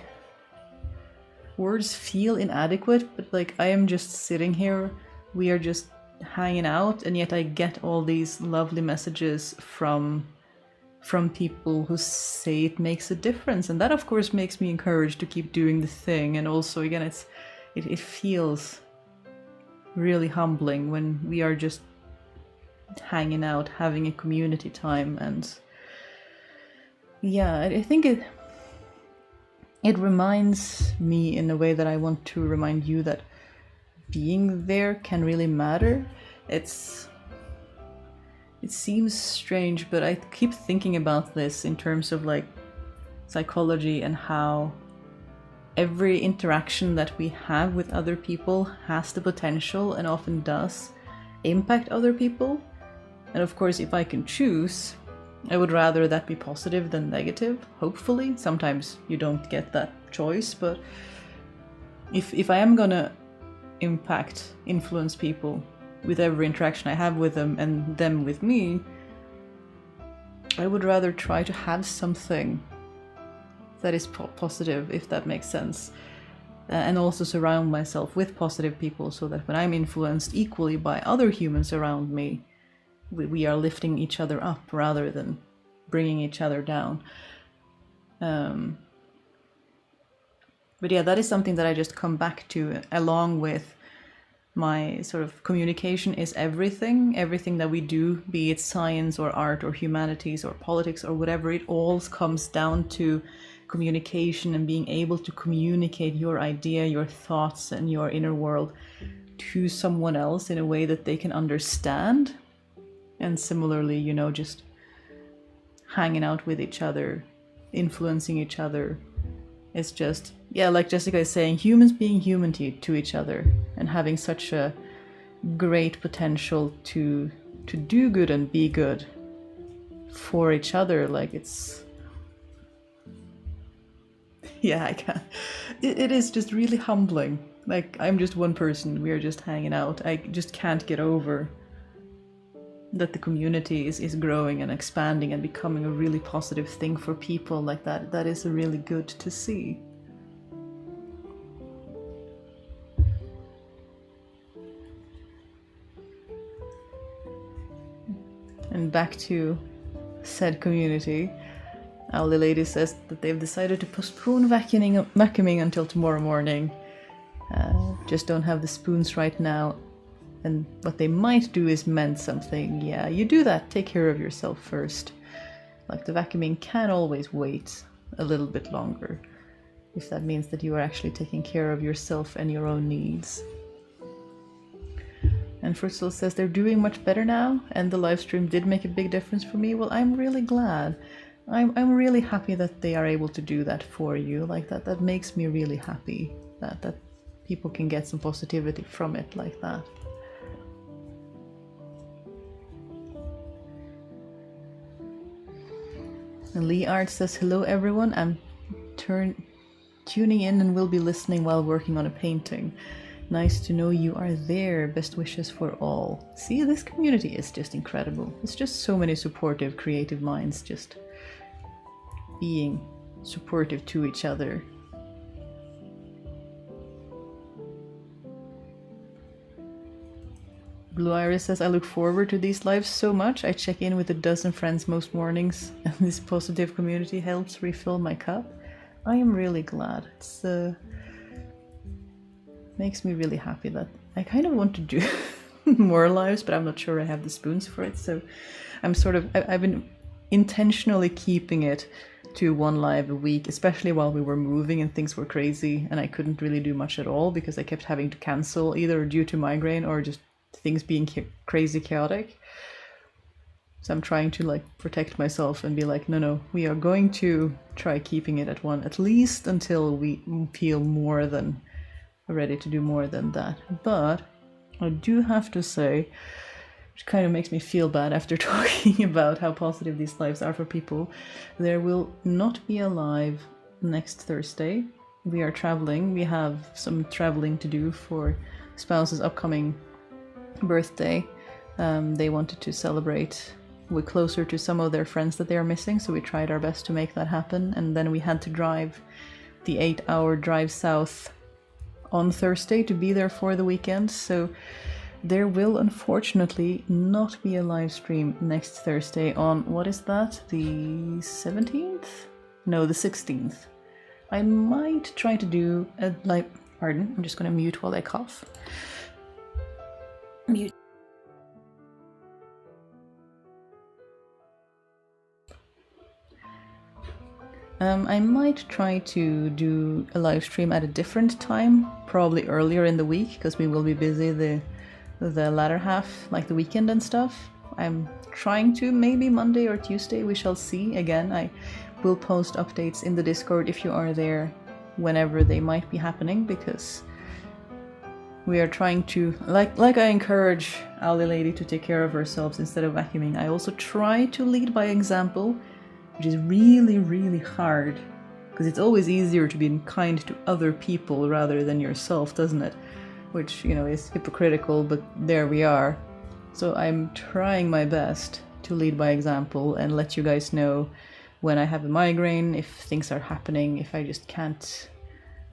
Words feel inadequate, but like I am just sitting here, we are just hanging out, and yet I get all these lovely messages from people who say it makes a difference, and that of course makes me encouraged to keep doing the thing. And also again, it feels really humbling when we are just hanging out, having a community time. And yeah, I think it reminds me in a way that I want to remind you that being there can really matter. It seems strange, but I keep thinking about this in terms of like psychology and how every interaction that we have with other people has the potential, and often does, impact other people. And of course, if I can choose, I would rather that be positive than negative, hopefully. Sometimes you don't get that choice, but if I am gonna influence people with every interaction I have with them and them with me, I would rather try to have something that is positive, if that makes sense. And also surround myself with positive people so that when I'm influenced equally by other humans around me, we are lifting each other up rather than bringing each other down. But yeah, that is something that I just come back to, along with my sort of communication is everything. Everything that we do, be it science or art or humanities or politics or whatever, it all comes down to communication and being able to communicate your idea, your thoughts, and your inner world to someone else in a way that they can understand. And similarly, you know, just hanging out with each other, influencing each other. It's just, yeah, like Jessica is saying, humans being human to each other and having such a great potential to do good and be good for each other. Like it's, yeah, I can't. It is just really humbling. Like I'm just one person, we are just hanging out. I just can't get over that the community is growing and expanding and becoming a really positive thing for people like that. That is really good to see. And back to said community, Owly Lady says that they've decided to postpone vacuuming until tomorrow morning. Just don't have the spoons right now. And what they might do is mend something. Yeah, you do that. Take care of yourself first. Like the vacuuming can always wait a little bit longer, if that means that you are actually taking care of yourself and your own needs. And Fritzl says they're doing much better now, and the live stream did make a big difference for me. Well, I'm really glad. I'm really happy that they are able to do that for you. Like that makes me really happy that people can get some positivity from it like that. And Lee Art says, hello everyone, I'm tuning in and will be listening while working on a painting. Nice to know you are there. Best wishes for all. See, this community is just incredible. It's just so many supportive, creative minds just being supportive to each other. Blue Iris says, I look forward to these lives so much. I check in with a dozen friends most mornings, and this positive community helps refill my cup. I am really glad. It's makes me really happy that I kind of want to do more lives, but I'm not sure I have the spoons for it. So I'm I've been intentionally keeping it to one live a week, especially while we were moving and things were crazy and I couldn't really do much at all because I kept having to cancel either due to migraine or just things being crazy chaotic. So I'm trying to protect myself and be like, no, we are going to try keeping it at one, at least until we feel more than ready to do more than that. But I do have to say, which kind of makes me feel bad after talking about how positive these lives are for people, there will not be a live next Thursday. We are traveling. We have some traveling to do for spouse's upcoming birthday. They wanted to celebrate with closer to some of their friends that they are missing, so we tried our best to make that happen. And then we had to drive the 8-hour drive south on Thursday to be there for the weekend. So there will unfortunately not be a live stream next Thursday on, what is that, the 17th? No, the 16th. I might try to do a pardon, I'm just going to mute while I cough. Mute. I might try to do a live stream at a different time, probably earlier in the week, because we will be busy the latter half, like the weekend and stuff. I'm trying to, maybe Monday or Tuesday, we shall see. Again, I will post updates in the Discord if you are there whenever they might be happening, because we are trying to, like I encourage Owly Lady to take care of herself instead of vacuuming, I also try to lead by example, which is really, really hard, because it's always easier to be kind to other people rather than yourself, doesn't it? which, you know, is hypocritical, but there we are. So I'm trying my best to lead by example and let you guys know when I have a migraine, if things are happening, if I just can't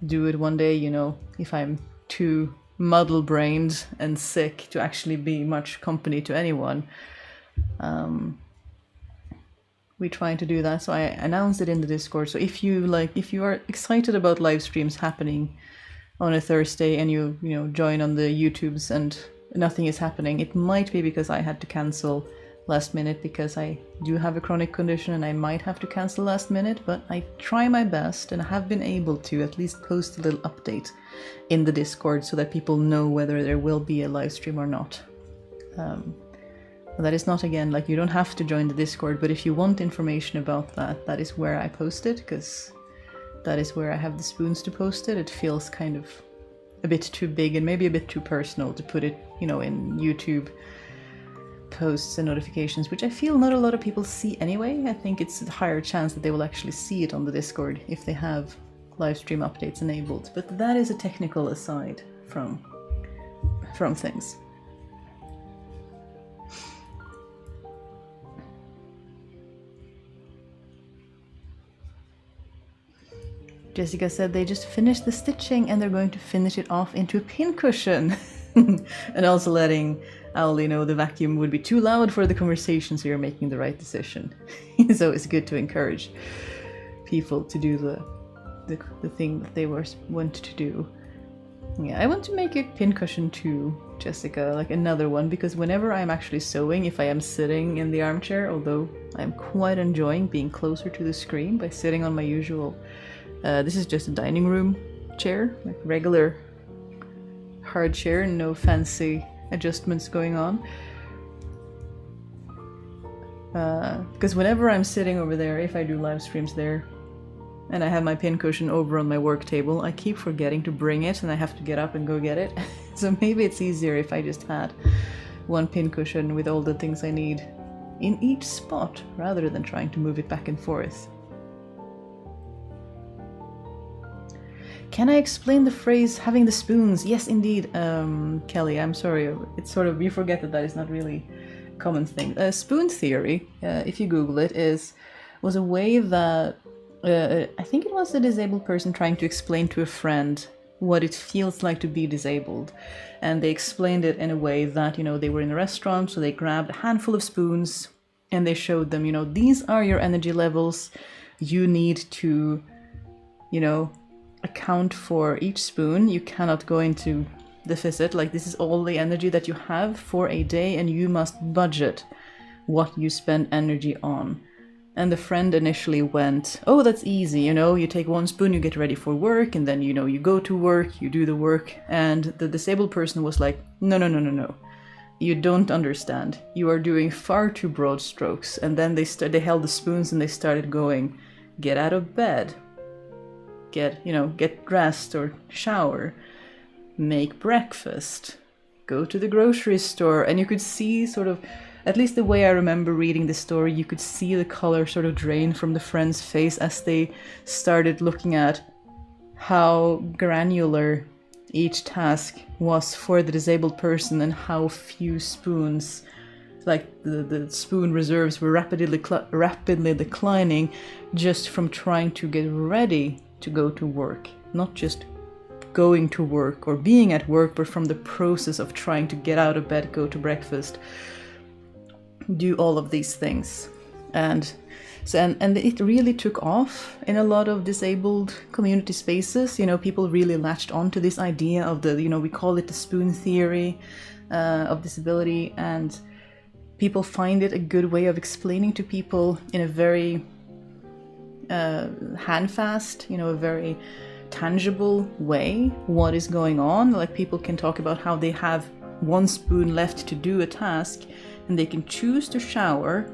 do it one day, you know, if I'm too muddle-brained and sick to actually be much company to anyone. We're trying to do that, so I announced it in the Discord. So if you are excited about live streams happening on a Thursday and you join on the YouTubes and nothing is happening, it might be because I had to cancel last minute, because I do have a chronic condition and I might have to cancel last minute, but I try my best and I have been able to at least post a little update in the Discord so that people know whether there will be a live stream or not. That is not, again, like, you don't have to join the Discord, but if you want information about that, that is where I post it, because that is where I have the spoons to post it. It feels kind of a bit too big and maybe a bit too personal to put it, you know, in YouTube posts and notifications, which I feel not a lot of people see anyway. I think it's a higher chance that they will actually see it on the Discord if they have live stream updates enabled. But that is a technical aside from things. Jessica said they just finished the stitching and they're going to finish it off into a pincushion. And also letting Owlie know the vacuum would be too loud for the conversation, so you're making the right decision. So it's good to encourage people to do the thing that they want to do. Yeah, I want to make a pincushion too, Jessica, like another one, because whenever I'm actually sewing, if I am sitting in the armchair, although I'm quite enjoying being closer to the screen by sitting on my usual this is just a dining room chair, like regular hard chair, no fancy adjustments going on. Because whenever I'm sitting over there, if I do live streams there, and I have my pincushion over on my work table, I keep forgetting to bring it and I have to get up and go get it. So maybe it's easier if I just had one pincushion with all the things I need in each spot, rather than trying to move it back and forth. Can I explain the phrase having the spoons? Yes, indeed, Kelly, I'm sorry. It's sort of, you forget that is not really a common thing. Spoon theory, if you Google it, was a way that, I think it was a disabled person trying to explain to a friend what it feels like to be disabled. And they explained it in a way that, you know, they were in a restaurant, so they grabbed a handful of spoons and they showed them, you know, these are your energy levels. You need to, you know, account for each spoon. You cannot go into deficit, like this is all the energy that you have for a day and you must budget what you spend energy on. And the friend initially went, oh, that's easy, you know, you take one spoon, you get ready for work, and then, you know, you go to work, you do the work. And the disabled person was like, no, you don't understand, you are doing far too broad strokes. And then they held the spoons and they started going, get out of bed, get dressed or shower, make breakfast, go to the grocery store. And you could see sort of, at least the way I remember reading the story, you could see the color sort of drain from the friend's face as they started looking at how granular each task was for the disabled person and how few spoons, like the spoon reserves were rapidly declining just from trying to get ready to go to work. Not just going to work or being at work, but from the process of trying to get out of bed, go to breakfast, do all of these things. And it really took off in a lot of disabled community spaces. You know, people really latched onto this idea of the, you know, we call it the spoon theory of disability, and people find it a good way of explaining to people in a very handfast, you know, a very tangible way what is going on. Like, people can talk about how they have one spoon left to do a task and they can choose to shower,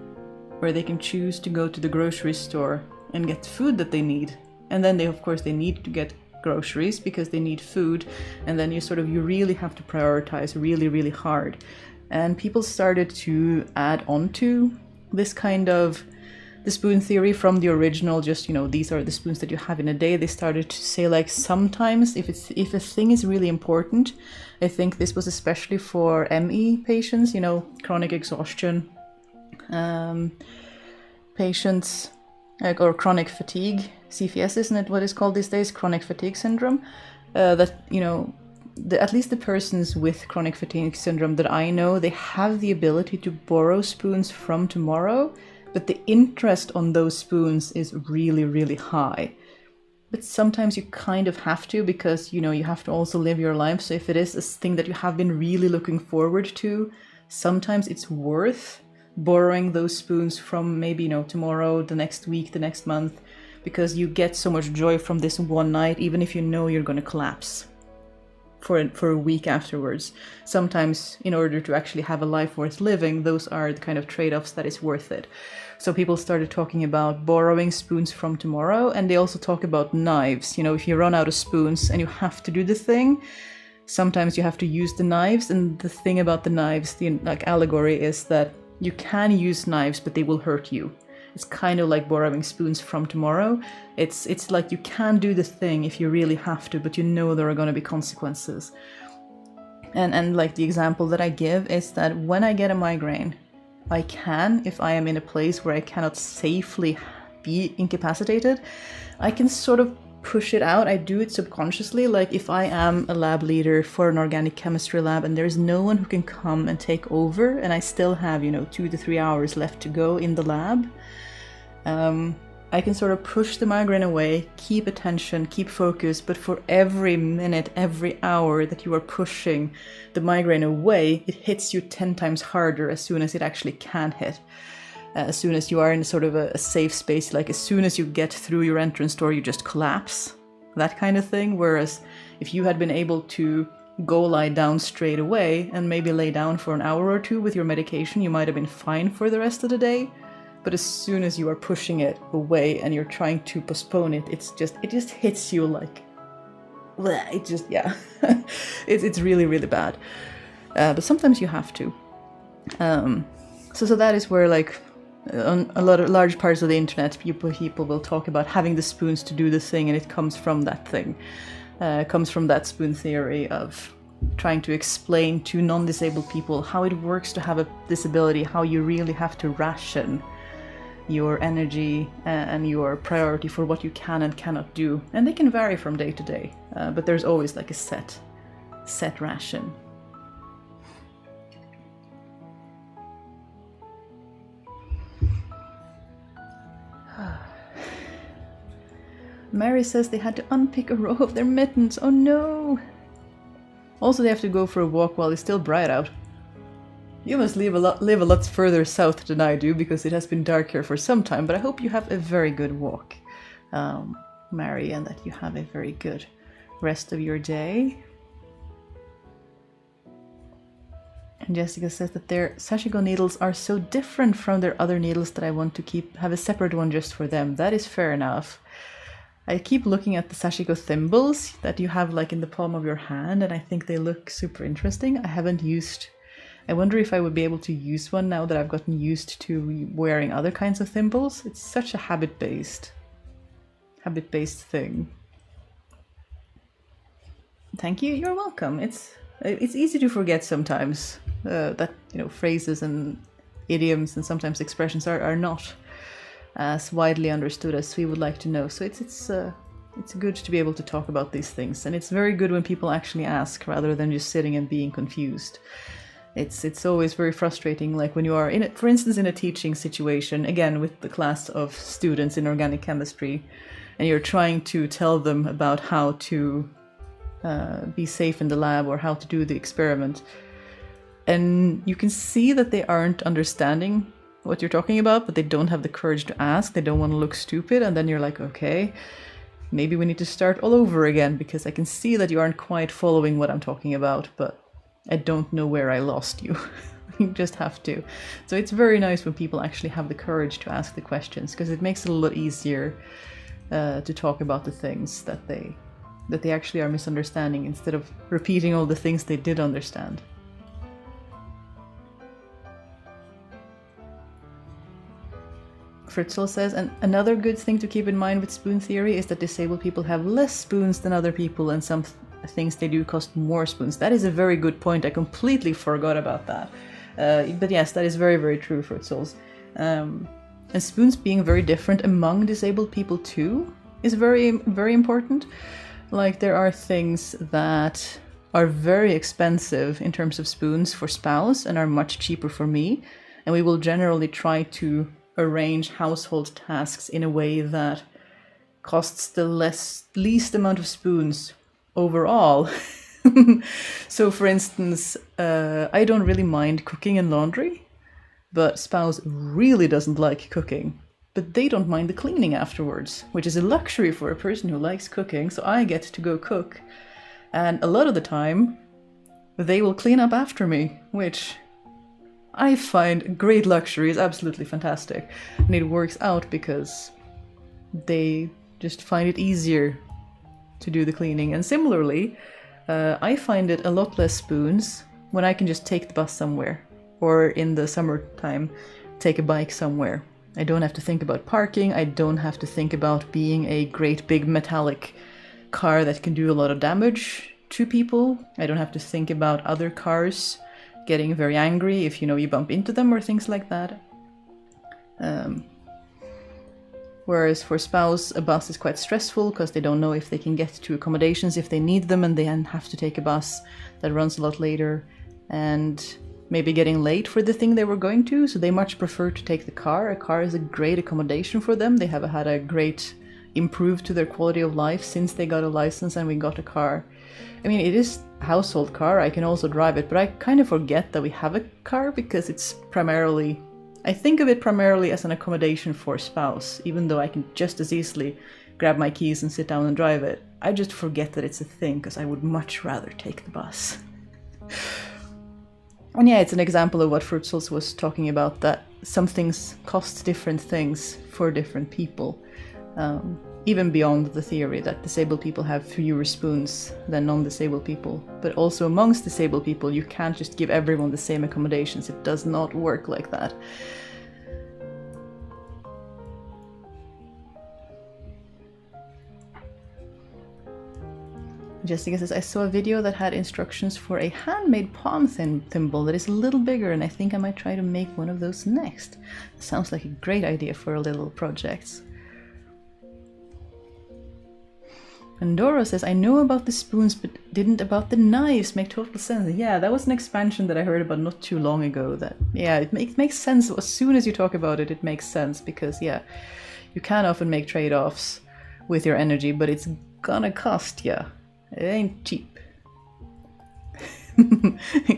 or they can choose to go to the grocery store and get food that they need. And then they need to get groceries because they need food. And then you really have to prioritize really, really hard. And people started to add on to this kind of the spoon theory from the original, just, these are the spoons that you have in a day, they started to say like sometimes if a thing is really important, I think this was especially for ME patients, chronic exhaustion patients, or chronic fatigue, CFS, isn't it what it's called these days, chronic fatigue syndrome, that, at least the persons with chronic fatigue syndrome that I know, they have the ability to borrow spoons from tomorrow, but the interest on those spoons is really, really high. But sometimes you kind of have to, because, you have to also live your life. So if it is a thing that you have been really looking forward to, sometimes it's worth borrowing those spoons from maybe, tomorrow, the next week, the next month, because you get so much joy from this one night, even if you know you're going to collapse for a week afterwards. Sometimes, in order to actually have a life worth living, those are the kind of trade-offs that is worth it. So people started talking about borrowing spoons from tomorrow, and they also talk about knives. If you run out of spoons and you have to do the thing, sometimes you have to use the knives. And the thing about the knives, the allegory is that you can use knives, but they will hurt you. It's kind of like borrowing spoons from tomorrow. It's like you can do the thing if you really have to, but there are going to be consequences. And like the example that I give is that when I get a migraine, I can, if I am in a place where I cannot safely be incapacitated, I can sort of push it out. I do it subconsciously. Like if I am a lab leader for an organic chemistry lab and there's no one who can come and take over, and I still have, 2 to 3 hours left to go in the lab, I can sort of push the migraine away, keep attention, keep focus, but for every minute, every hour that you are pushing the migraine away, it hits you 10 times harder as soon as it actually can hit. As soon as you are in sort of a safe space, like as soon as you get through your entrance door, you just collapse, that kind of thing. Whereas if you had been able to go lie down straight away and maybe lay down for an hour or two with your medication, you might have been fine for the rest of the day. But as soon as you are pushing it away and you're trying to postpone it, it just hits you like, it just, yeah, it's really, really bad. But sometimes you have to. So that is where, like, on large parts of the internet, people will talk about having the spoons to do the thing, and it comes from that thing. It comes from that spoon theory of trying to explain to non-disabled people how it works to have a disability, how you really have to ration your energy and your priority for what you can and cannot do. And they can vary from day to day, but there's always like a set ration. Mary says they had to unpick a row of their mittens. Oh no! Also, they have to go for a walk while it's still bright out. You must live a lot further south than I do, because it has been dark here for some time, but I hope you have a very good walk, Mary, and that you have a very good rest of your day. And Jessica says that their sashiko needles are so different from their other needles that I want to have a separate one just for them. That is fair enough. I keep looking at the sashiko thimbles that you have like in the palm of your hand, and I think they look super interesting. I wonder if I would be able to use one now that I've gotten used to wearing other kinds of thimbles. It's such a habit-based thing. Thank you. You're welcome. It's easy to forget sometimes that phrases and idioms and sometimes expressions are not as widely understood as we would like to know. So it's good to be able to talk about these things, and it's very good when people actually ask rather than just sitting and being confused. It's always very frustrating, like when you are for instance, in a teaching situation, again with the class of students in organic chemistry, and you're trying to tell them about how to be safe in the lab or how to do the experiment, and you can see that they aren't understanding what you're talking about, but they don't have the courage to ask. They don't want to look stupid, and then you're like, okay, maybe we need to start all over again, because I can see that you aren't quite following what I'm talking about, but I don't know where I lost you. You just have to. So it's very nice when people actually have the courage to ask the questions, because it makes it a lot easier to talk about the things that they actually are misunderstanding, instead of repeating all the things they did understand. Fritzl says, and another good thing to keep in mind with spoon theory is that disabled people have less spoons than other people, and some things they do cost more spoons. That is a very good point. I completely forgot about that. But yes, that is very, very true, Fritzls. And spoons being very different among disabled people too is very, very important. Like, there are things that are very expensive in terms of spoons for spouse and are much cheaper for me. And we will generally try to arrange household tasks in a way that costs the least amount of spoons overall. So for instance, I don't really mind cooking and laundry, but spouse really doesn't like cooking. But they don't mind the cleaning afterwards, which is a luxury for a person who likes cooking, so I get to go cook. And a lot of the time, they will clean up after me, which I find great luxury, is absolutely fantastic. And it works out because they just find it easier to do the cleaning. And similarly, I find it a lot less spoons when I can just take the bus somewhere, or in the summertime, take a bike somewhere. I don't have to think about parking, I don't have to think about being a great big metallic car that can do a lot of damage to people. I don't have to think about other cars getting very angry if, you bump into them or things like that. Whereas for spouse, a bus is quite stressful because they don't know if they can get to accommodations if they need them, and they then have to take a bus that runs a lot later and maybe getting late for the thing they were going to, so they much prefer to take the car. A car is a great accommodation for them. They have had a great improve to their quality of life since they got a license and we got a car. I mean, it is a household car, I can also drive it, but I kind of forget that we have a car because it's primarily, I think of it primarily as an accommodation for spouse, even though I can just as easily grab my keys and sit down and drive it. I just forget that it's a thing because I would much rather take the bus. And yeah, it's an example of what Fritzls was talking about, that some things cost different things for different people. Even beyond the theory that disabled people have fewer spoons than non-disabled people. But also amongst disabled people, you can't just give everyone the same accommodations. It does not work like that. Jessica says, I saw a video that had instructions for a handmade palm thimble that is a little bigger, and I think I might try to make one of those next. Sounds like a great idea for a little project. And Dora says, I know about the spoons, but didn't about the knives. Make total sense. Yeah, that was an expansion that I heard about not too long ago. That, yeah, it makes sense. As soon as you talk about it, it makes sense. Because, yeah, you can often make trade-offs with your energy, but it's gonna cost ya. It ain't cheap.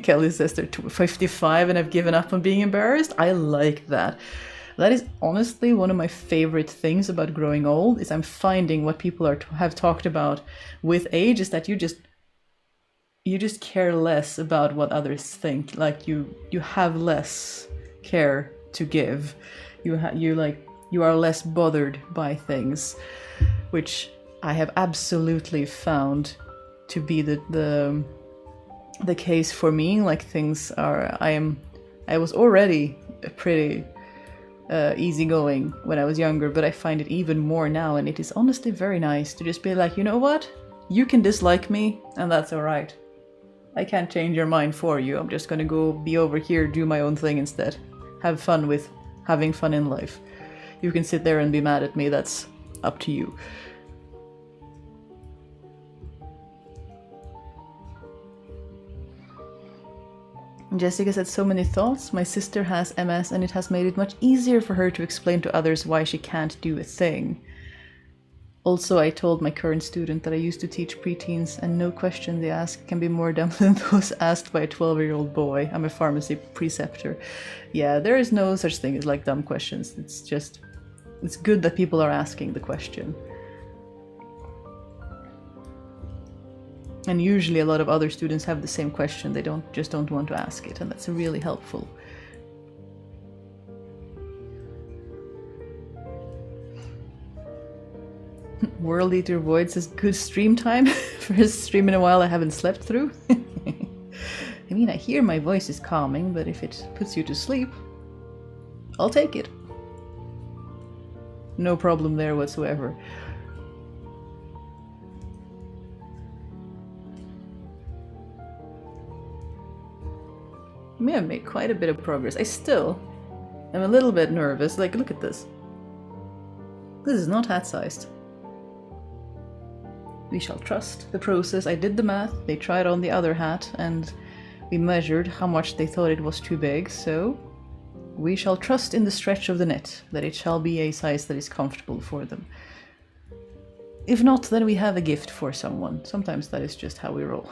Kelly says they're 55 and have given up on being embarrassed. I like that. That is honestly one of my favorite things about growing old, is I'm finding what people have talked about with age is that you just care less about what others think. Like you have less care to give. You are less bothered by things, which I have absolutely found to be the case for me. Like, things are, I was already pretty easygoing when I was younger, but I find it even more now, and it is honestly very nice to just be like, you know what? You can dislike me, and that's alright. I can't change your mind for you. I'm just gonna go be over here, do my own thing instead. Have fun with having fun in life. You can sit there and be mad at me, that's up to you. Jessica said, so many thoughts. My sister has MS and it has made it much easier for her to explain to others why she can't do a thing. Also, I told my current student that I used to teach preteens and no question they ask can be more dumb than those asked by a 12-year-old boy. I'm a pharmacy preceptor. Yeah, there is no such thing as like dumb questions. It's good that people are asking the question. And usually a lot of other students have the same question, they just don't want to ask it, and that's really helpful. World Eater Void says, good stream time. First stream in a while I haven't slept through. I mean, I hear my voice is calming, but if it puts you to sleep, I'll take it. No problem there whatsoever. We have made quite a bit of progress. I still am a little bit nervous. Like, look at this. This is not hat-sized. We shall trust the process. I did the math, they tried on the other hat, and we measured how much they thought it was too big, so we shall trust in the stretch of the net, that it shall be a size that is comfortable for them. If not, then we have a gift for someone. Sometimes that is just how we roll.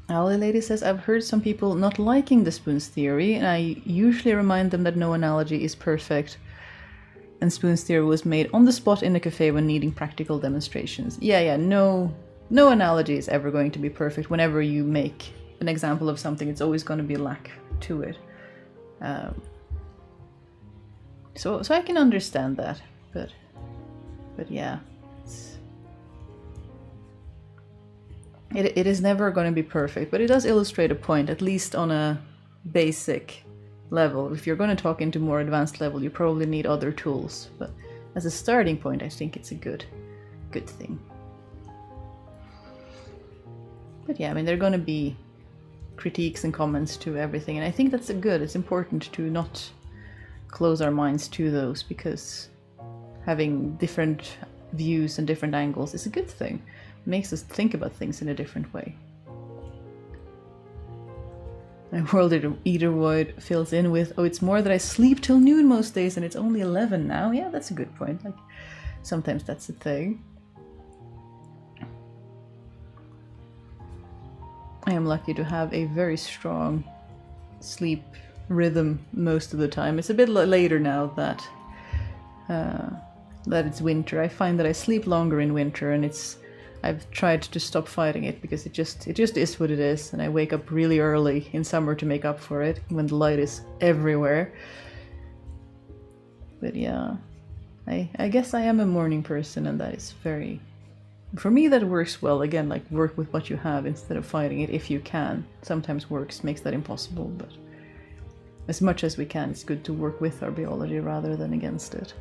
Owly Lady says, I've heard some people not liking the spoons theory, and I usually remind them that no analogy is perfect. And spoons theory was made on the spot in a cafe when needing practical demonstrations. Yeah, no analogy is ever going to be perfect. Whenever you make an example of something, it's always going to be a lack to it. So I can understand that, but yeah. It is never going to be perfect, but it does illustrate a point, at least on a basic level. If you're going to talk into more advanced level, you probably need other tools, but as a starting point, I think it's a good thing. But yeah, I mean, there are going to be critiques and comments to everything, and I think that's good. It's important to not close our minds to those, because having different views and different angles is a good thing. Makes us think about things in a different way. And World Eater Void fills in with, oh, it's more that I sleep till noon most days and it's only 11 now. Yeah, that's a good point. Like, sometimes that's a thing. I am lucky to have a very strong sleep rhythm most of the time. It's a bit later now that it's winter. I find that I sleep longer in winter, and I've tried to stop fighting it, because it just is what it is, and I wake up really early in summer to make up for it when the light is everywhere. But yeah, I guess I am a morning person, and that is very, for me, that works well. Again, like, work with what you have instead of fighting it if you can. Sometimes makes that impossible, but as much as we can, it's good to work with our biology rather than against it.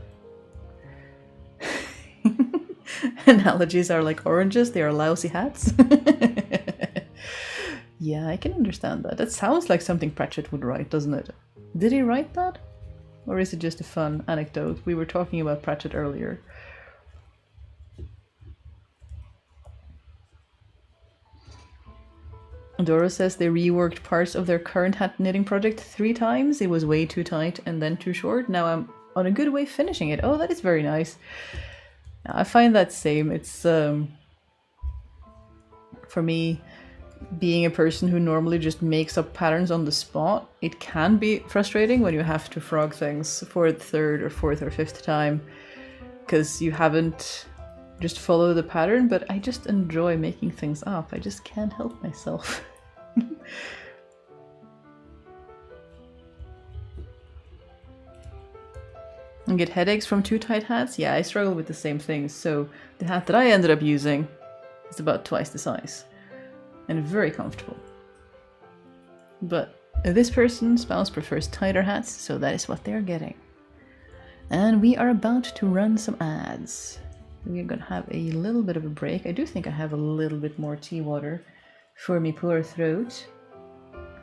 Analogies are like oranges, they are lousy hats. Yeah, I can understand that. That sounds like something Pratchett would write, doesn't it? Did he write that? Or is it just a fun anecdote? We were talking about Pratchett earlier. Dora says they reworked parts of their current hat knitting project 3 times. It was way too tight and then too short. Now I'm on a good way finishing it. Oh, that is very nice. I find that same. It's, for me, being a person who normally just makes up patterns on the spot, it can be frustrating when you have to frog things for the 3rd or 4th or 5th time, because you haven't just followed the pattern, but I just enjoy making things up. I just can't help myself. And get headaches from too tight hats? Yeah, I struggle with the same things. So the hat that I ended up using is about twice the size and very comfortable. But this person's spouse prefers tighter hats, so that is what they're getting. And we are about to run some ads. We're gonna have a little bit of a break. I do think I have a little bit more tea water for me poor throat.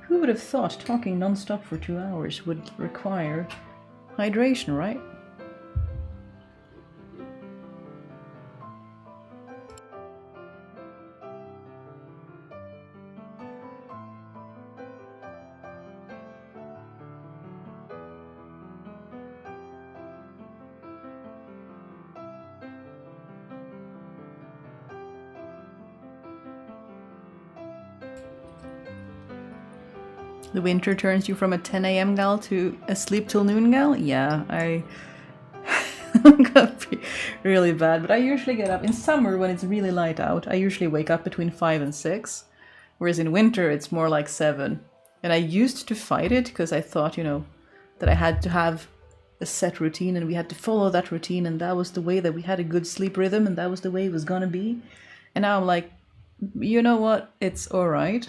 Who would have thought talking non-stop for 2 hours would require hydration, right? The winter turns you from a 10 a.m. gal to a sleep till noon gal? Yeah, I'm gonna be really bad, but I usually get up in summer when it's really light out. I usually wake up between 5 and 6, whereas in winter it's more like 7. And I used to fight it because I thought, that I had to have a set routine and we had to follow that routine, and that was the way that we had a good sleep rhythm, and that was the way it was gonna be. And now I'm like, you know what? It's all right.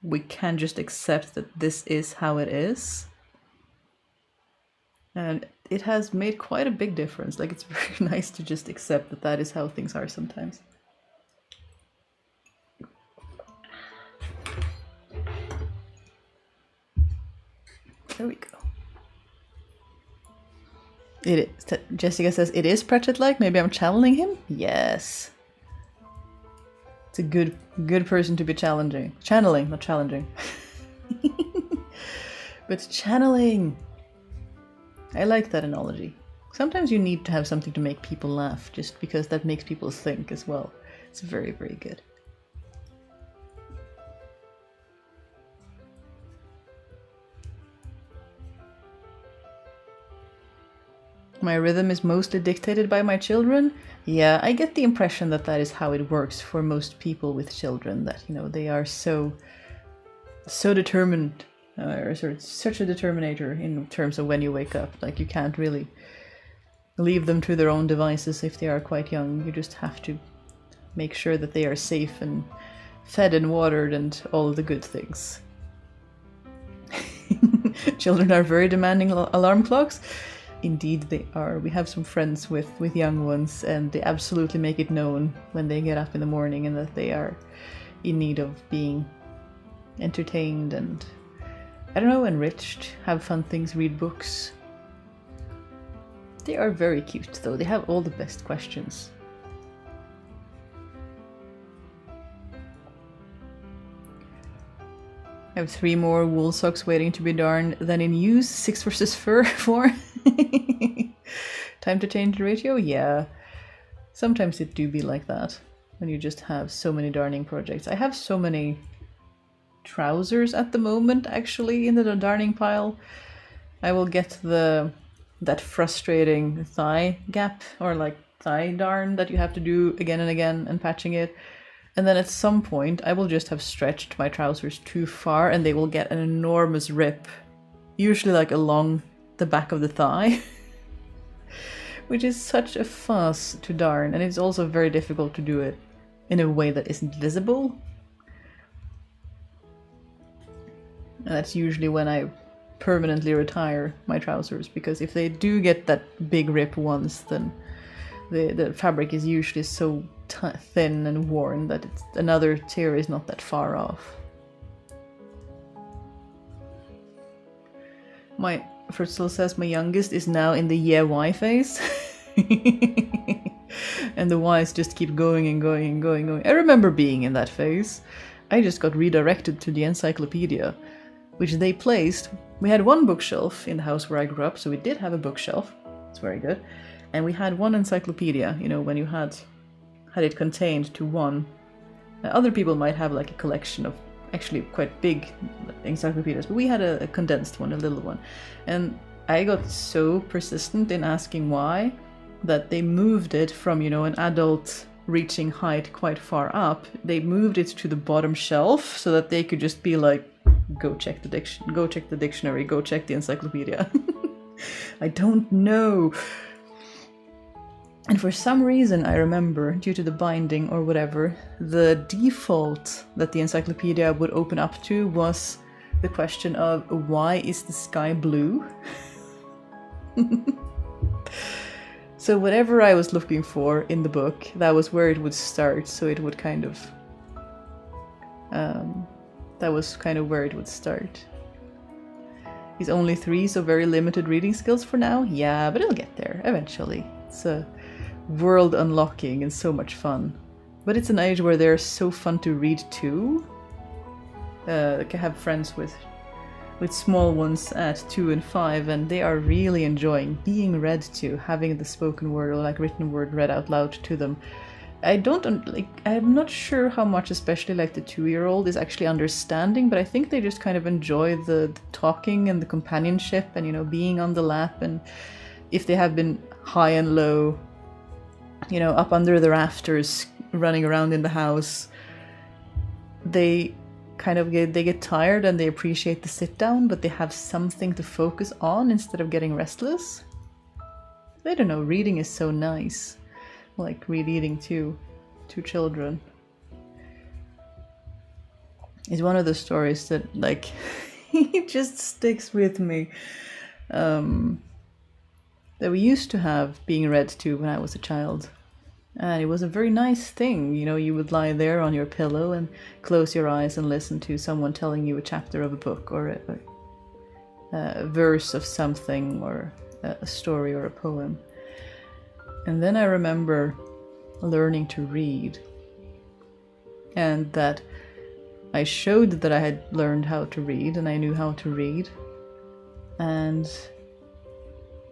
We can just accept that this is how it is. And it has made quite a big difference. Like, it's very nice to just accept that that is how things are sometimes. There we go. It is. Jessica says it is Pratchett-like. Maybe I'm channeling him. Yes. It's a good person to be challenging. Channeling, not challenging. But channeling. I like that analogy. Sometimes you need to have something to make people laugh, just because that makes people think as well. It's very, very good. My rhythm is mostly dictated by my children. Yeah, I get the impression that that is how it works for most people with children, that, you know, they are so determined, or sort of such a determinator in terms of when you wake up. Like, you can't really leave them to their own devices if they are quite young. You just have to make sure that they are safe and fed and watered and all of the good things. Children are very demanding alarm clocks. Indeed they are. We have some friends with young ones, and they absolutely make it known when they get up in the morning and that they are in need of being entertained and, I don't know, enriched, have fun things, read books. They are very cute though. They have all the best questions. I have 3 more wool socks waiting to be darned, then in use, 6 versus fur, 4. Time to change the ratio? Yeah. Sometimes it do be like that, when you just have so many darning projects. I have so many trousers at the moment, actually, in the darning pile. I will get that frustrating thigh gap, or like thigh darn that you have to do again and again and patching it. And then at some point, I will just have stretched my trousers too far and they will get an enormous rip, usually like along the back of the thigh, which is such a fuss to darn, and it's also very difficult to do it in a way that isn't visible. And that's usually when I permanently retire my trousers, because if they do get that big rip once, then the fabric is usually so thin and worn that another tear is not that far off. My Fritzl says my youngest is now in the yeah why phase. And the whys just keep going and going and going and going. I remember being in that phase. I just got redirected to the encyclopedia, which they placed. We had one bookshelf in the house where I grew up, so we did have a bookshelf. It's very good. And we had one encyclopedia, you know, when you had it contained to one. Other people might have like a collection of actually quite big encyclopedias, but we had a condensed one, a little one. And I got so persistent in asking why that they moved it from, you know, an adult reaching height quite far up. They moved it to the bottom shelf so that they could just be like, go check the dictionary, go check the encyclopedia. I don't know. And for some reason, I remember, due to the binding or whatever, the default that the encyclopedia would open up to was the question of, why is the sky blue? So whatever I was looking for in the book, that was where it would start. So it would kind of, that was kind of where it would start. He's only 3, so very limited reading skills for now. Yeah, but it'll get there eventually. It's a world unlocking and so much fun. But it's an age where they're so fun to read too. I have friends with small ones at 2 and 5, and they are really enjoying being read to, having the spoken word or like written word read out loud to them. I'm not sure how much, especially like the 2-year-old is actually understanding, but I think they just kind of enjoy the talking and the companionship and, you know, being on the lap. And if they have been high and low, you know, up under the rafters, running around in the house, they they get tired and they appreciate the sit down, but they have something to focus on instead of getting restless. I don't know, reading is so nice. Like reading to children. It's one of the stories that like it just sticks with me. That we used to have being read to when I was a child. And it was a very nice thing. You know, you would lie there on your pillow and close your eyes and listen to someone telling you a chapter of a book or a verse of something or a story or a poem. And then I remember learning to read. And that I showed that I had learned how to read and I knew how to read. And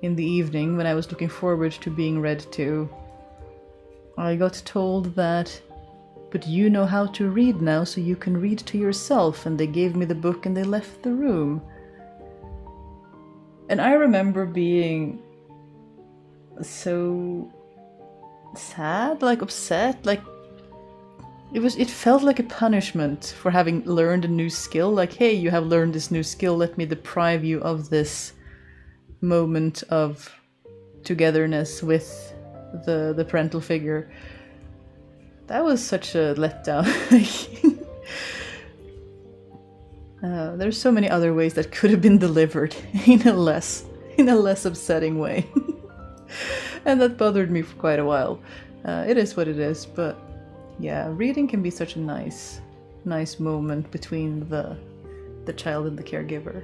in the evening, when I was looking forward to being read to, I got told that, but you know how to read now, so you can read to yourself. And they gave me the book and they left the room. And I remember being so sad, like upset, like it felt like a punishment for having learned a new skill. Like, hey, you have learned this new skill, let me deprive you of this moment of togetherness with the parental figure. That was such a letdown. There's so many other ways that could have been delivered in a less upsetting way. And that bothered me for quite a while. It is what it is, but yeah, reading can be such a nice moment between the child and the caregiver.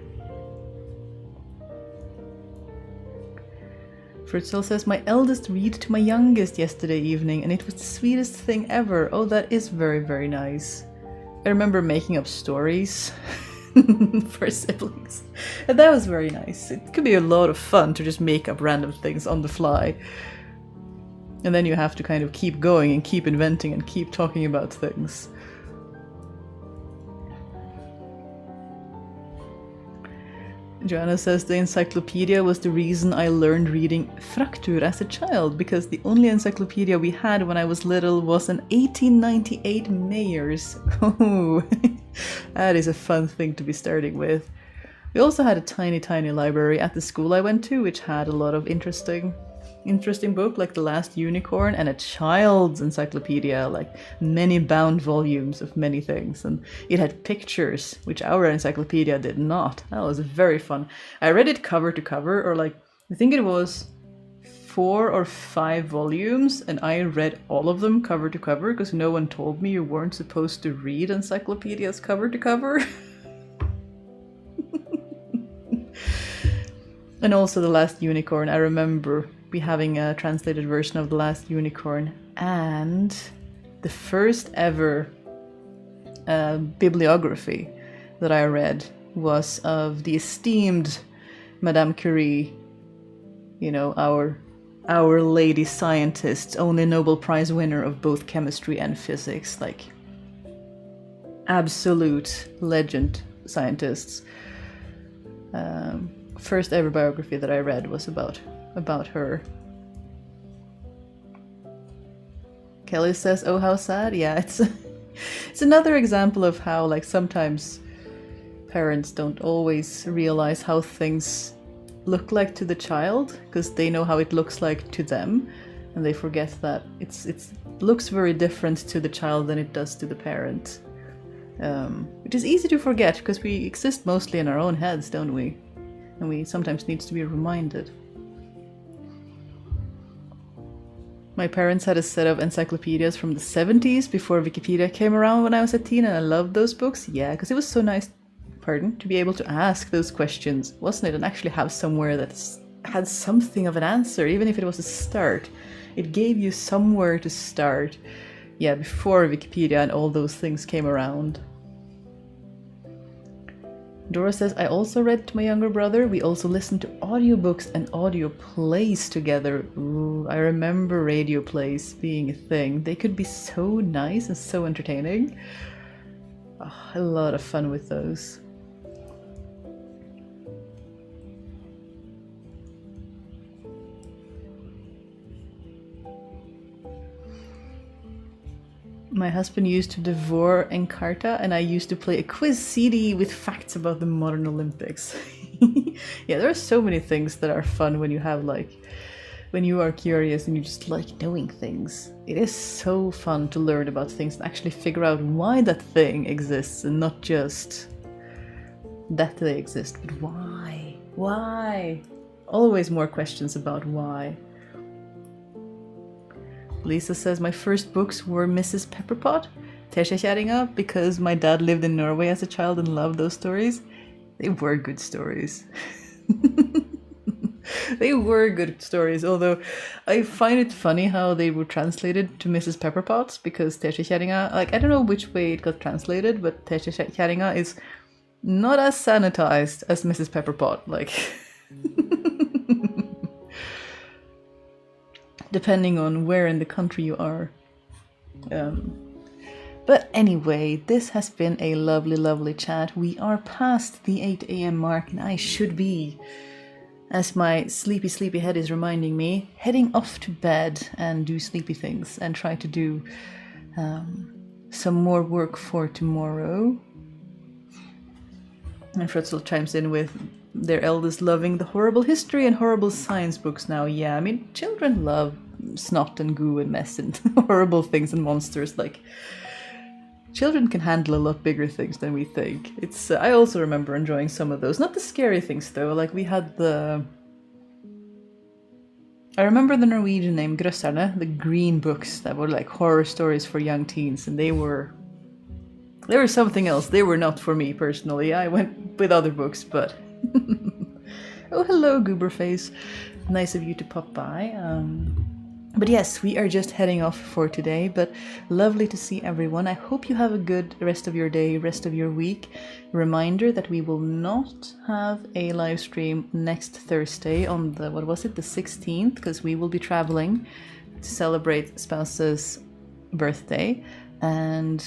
Fritzl says, my eldest read to my youngest yesterday evening, and it was the sweetest thing ever. Oh, that is very, very nice. I remember making up stories for siblings, and that was very nice. It could be a lot of fun to just make up random things on the fly. And then you have to kind of keep going and keep inventing and keep talking about things. Joanna says the encyclopedia was the reason I learned reading Fraktur as a child, because the only encyclopedia we had when I was little was an 1898 Mayors. Oh, that is a fun thing to be starting with. We also had a tiny library at the school I went to, which had a lot of interesting book, like The Last Unicorn, and a child's encyclopedia, like many bound volumes of many things. And it had pictures, which our encyclopedia did not. That was very fun. I read it cover to cover, or like, I think it was 4 or 5 volumes, and I read all of them cover to cover, because no one told me you weren't supposed to read encyclopedias cover to cover. And also The Last Unicorn. I remember having a translated version of The Last Unicorn, and the first ever bibliography that I read was of the esteemed Madame Curie, you know, our lady scientist, only Nobel Prize winner of both chemistry and physics, like absolute legend scientists. First ever biography that I read was about her. Kelly says, oh, how sad. Yeah, it's another example of how, like, sometimes parents don't always realize how things look like to the child, because they know how it looks like to them, and they forget that it looks very different to the child than it does to the parent. Which is easy to forget, because we exist mostly in our own heads, don't we? And we sometimes need to be reminded. My parents had a set of encyclopedias from the 70s before Wikipedia came around when I was a teen, and I loved those books. Yeah, because it was so nice, to be able to ask those questions, wasn't it? And actually have somewhere that had something of an answer, even if it was a start. It gave you somewhere to start. Yeah, before Wikipedia and all those things came around. Dora says, I also read to my younger brother. We also listened to audiobooks and audio plays together. Ooh, I remember radio plays being a thing. They could be so nice and so entertaining. Oh, a lot of fun with those. My husband used to devour Encarta, and I used to play a quiz CD with facts about the modern Olympics. Yeah, there are so many things that are fun when you have when you are curious and you just like knowing things. It is so fun to learn about things and actually figure out why that thing exists, and not just that they exist, but why? Why? Always more questions about why. Lisa says, my first books were Mrs. Pepperpot, Tesjakärringa, because my dad lived in Norway as a child and loved those stories. They were good stories. They were good stories, although I find it funny how they were translated to Mrs. Pepperpots, because Tesjakärringa, I don't know which way it got translated, but Tesjakärringa is not as sanitized as Mrs. Pepperpot, depending on where in the country you are. But anyway, this has been a lovely, lovely chat. We are past the 8 a.m. mark, and I should be, as my sleepy head is reminding me, heading off to bed and do sleepy things and try to do some more work for tomorrow. And Fretzel chimes in with their eldest loving the horrible history and horrible science books now. Yeah, I mean, children love snot and goo and mess and horrible things and monsters. Children can handle a lot bigger things than we think. It's I also remember enjoying some of those. Not the scary things though. We had I remember the Norwegian name Grøsserne, the green books that were horror stories for young teens, and they were something else. They were not for me personally. I went with other books, but oh, hello, Gooberface. Nice of you to pop by. But yes, we are just heading off for today, but lovely to see everyone. I hope you have a good rest of your day, rest of your week. Reminder that we will not have a live stream next Thursday on the 16th, because we will be traveling to celebrate Spouse's birthday. And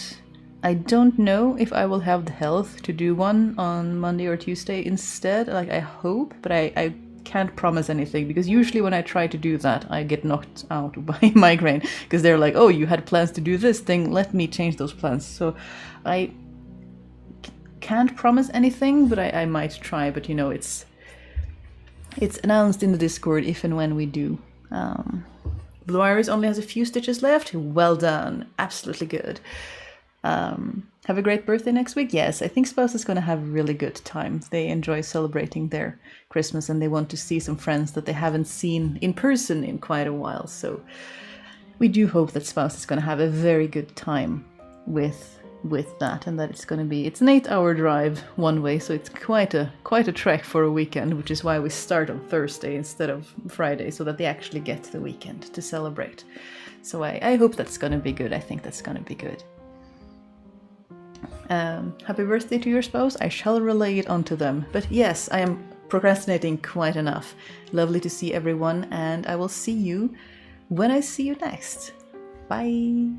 I don't know if I will have the health to do one on Monday or Tuesday instead. I hope, but I can't promise anything, because usually when I try to do that, I get knocked out by migraine, because they're like, oh, you had plans to do this thing, let me change those plans. So I can't promise anything, but I might try. But it's announced in the Discord if and when we do. Blue Iris only has a few stitches left. Well done. Absolutely good. Have a great birthday next week. Yes, I think Spouse is going to have a really good time. They enjoy celebrating their Christmas, and they want to see some friends that they haven't seen in person in quite a while. So we do hope that Spouse is going to have a very good time with that, and that it's an 8-hour drive one way, so it's quite a trek for a weekend, which is why we start on Thursday instead of Friday, so that they actually get the weekend to celebrate. So I hope that's going to be good. I think that's going to be good. Happy birthday to your spouse. I shall relay it onto them. But yes, I am procrastinating quite enough. Lovely to see everyone, and I will see you when I see you next. Bye!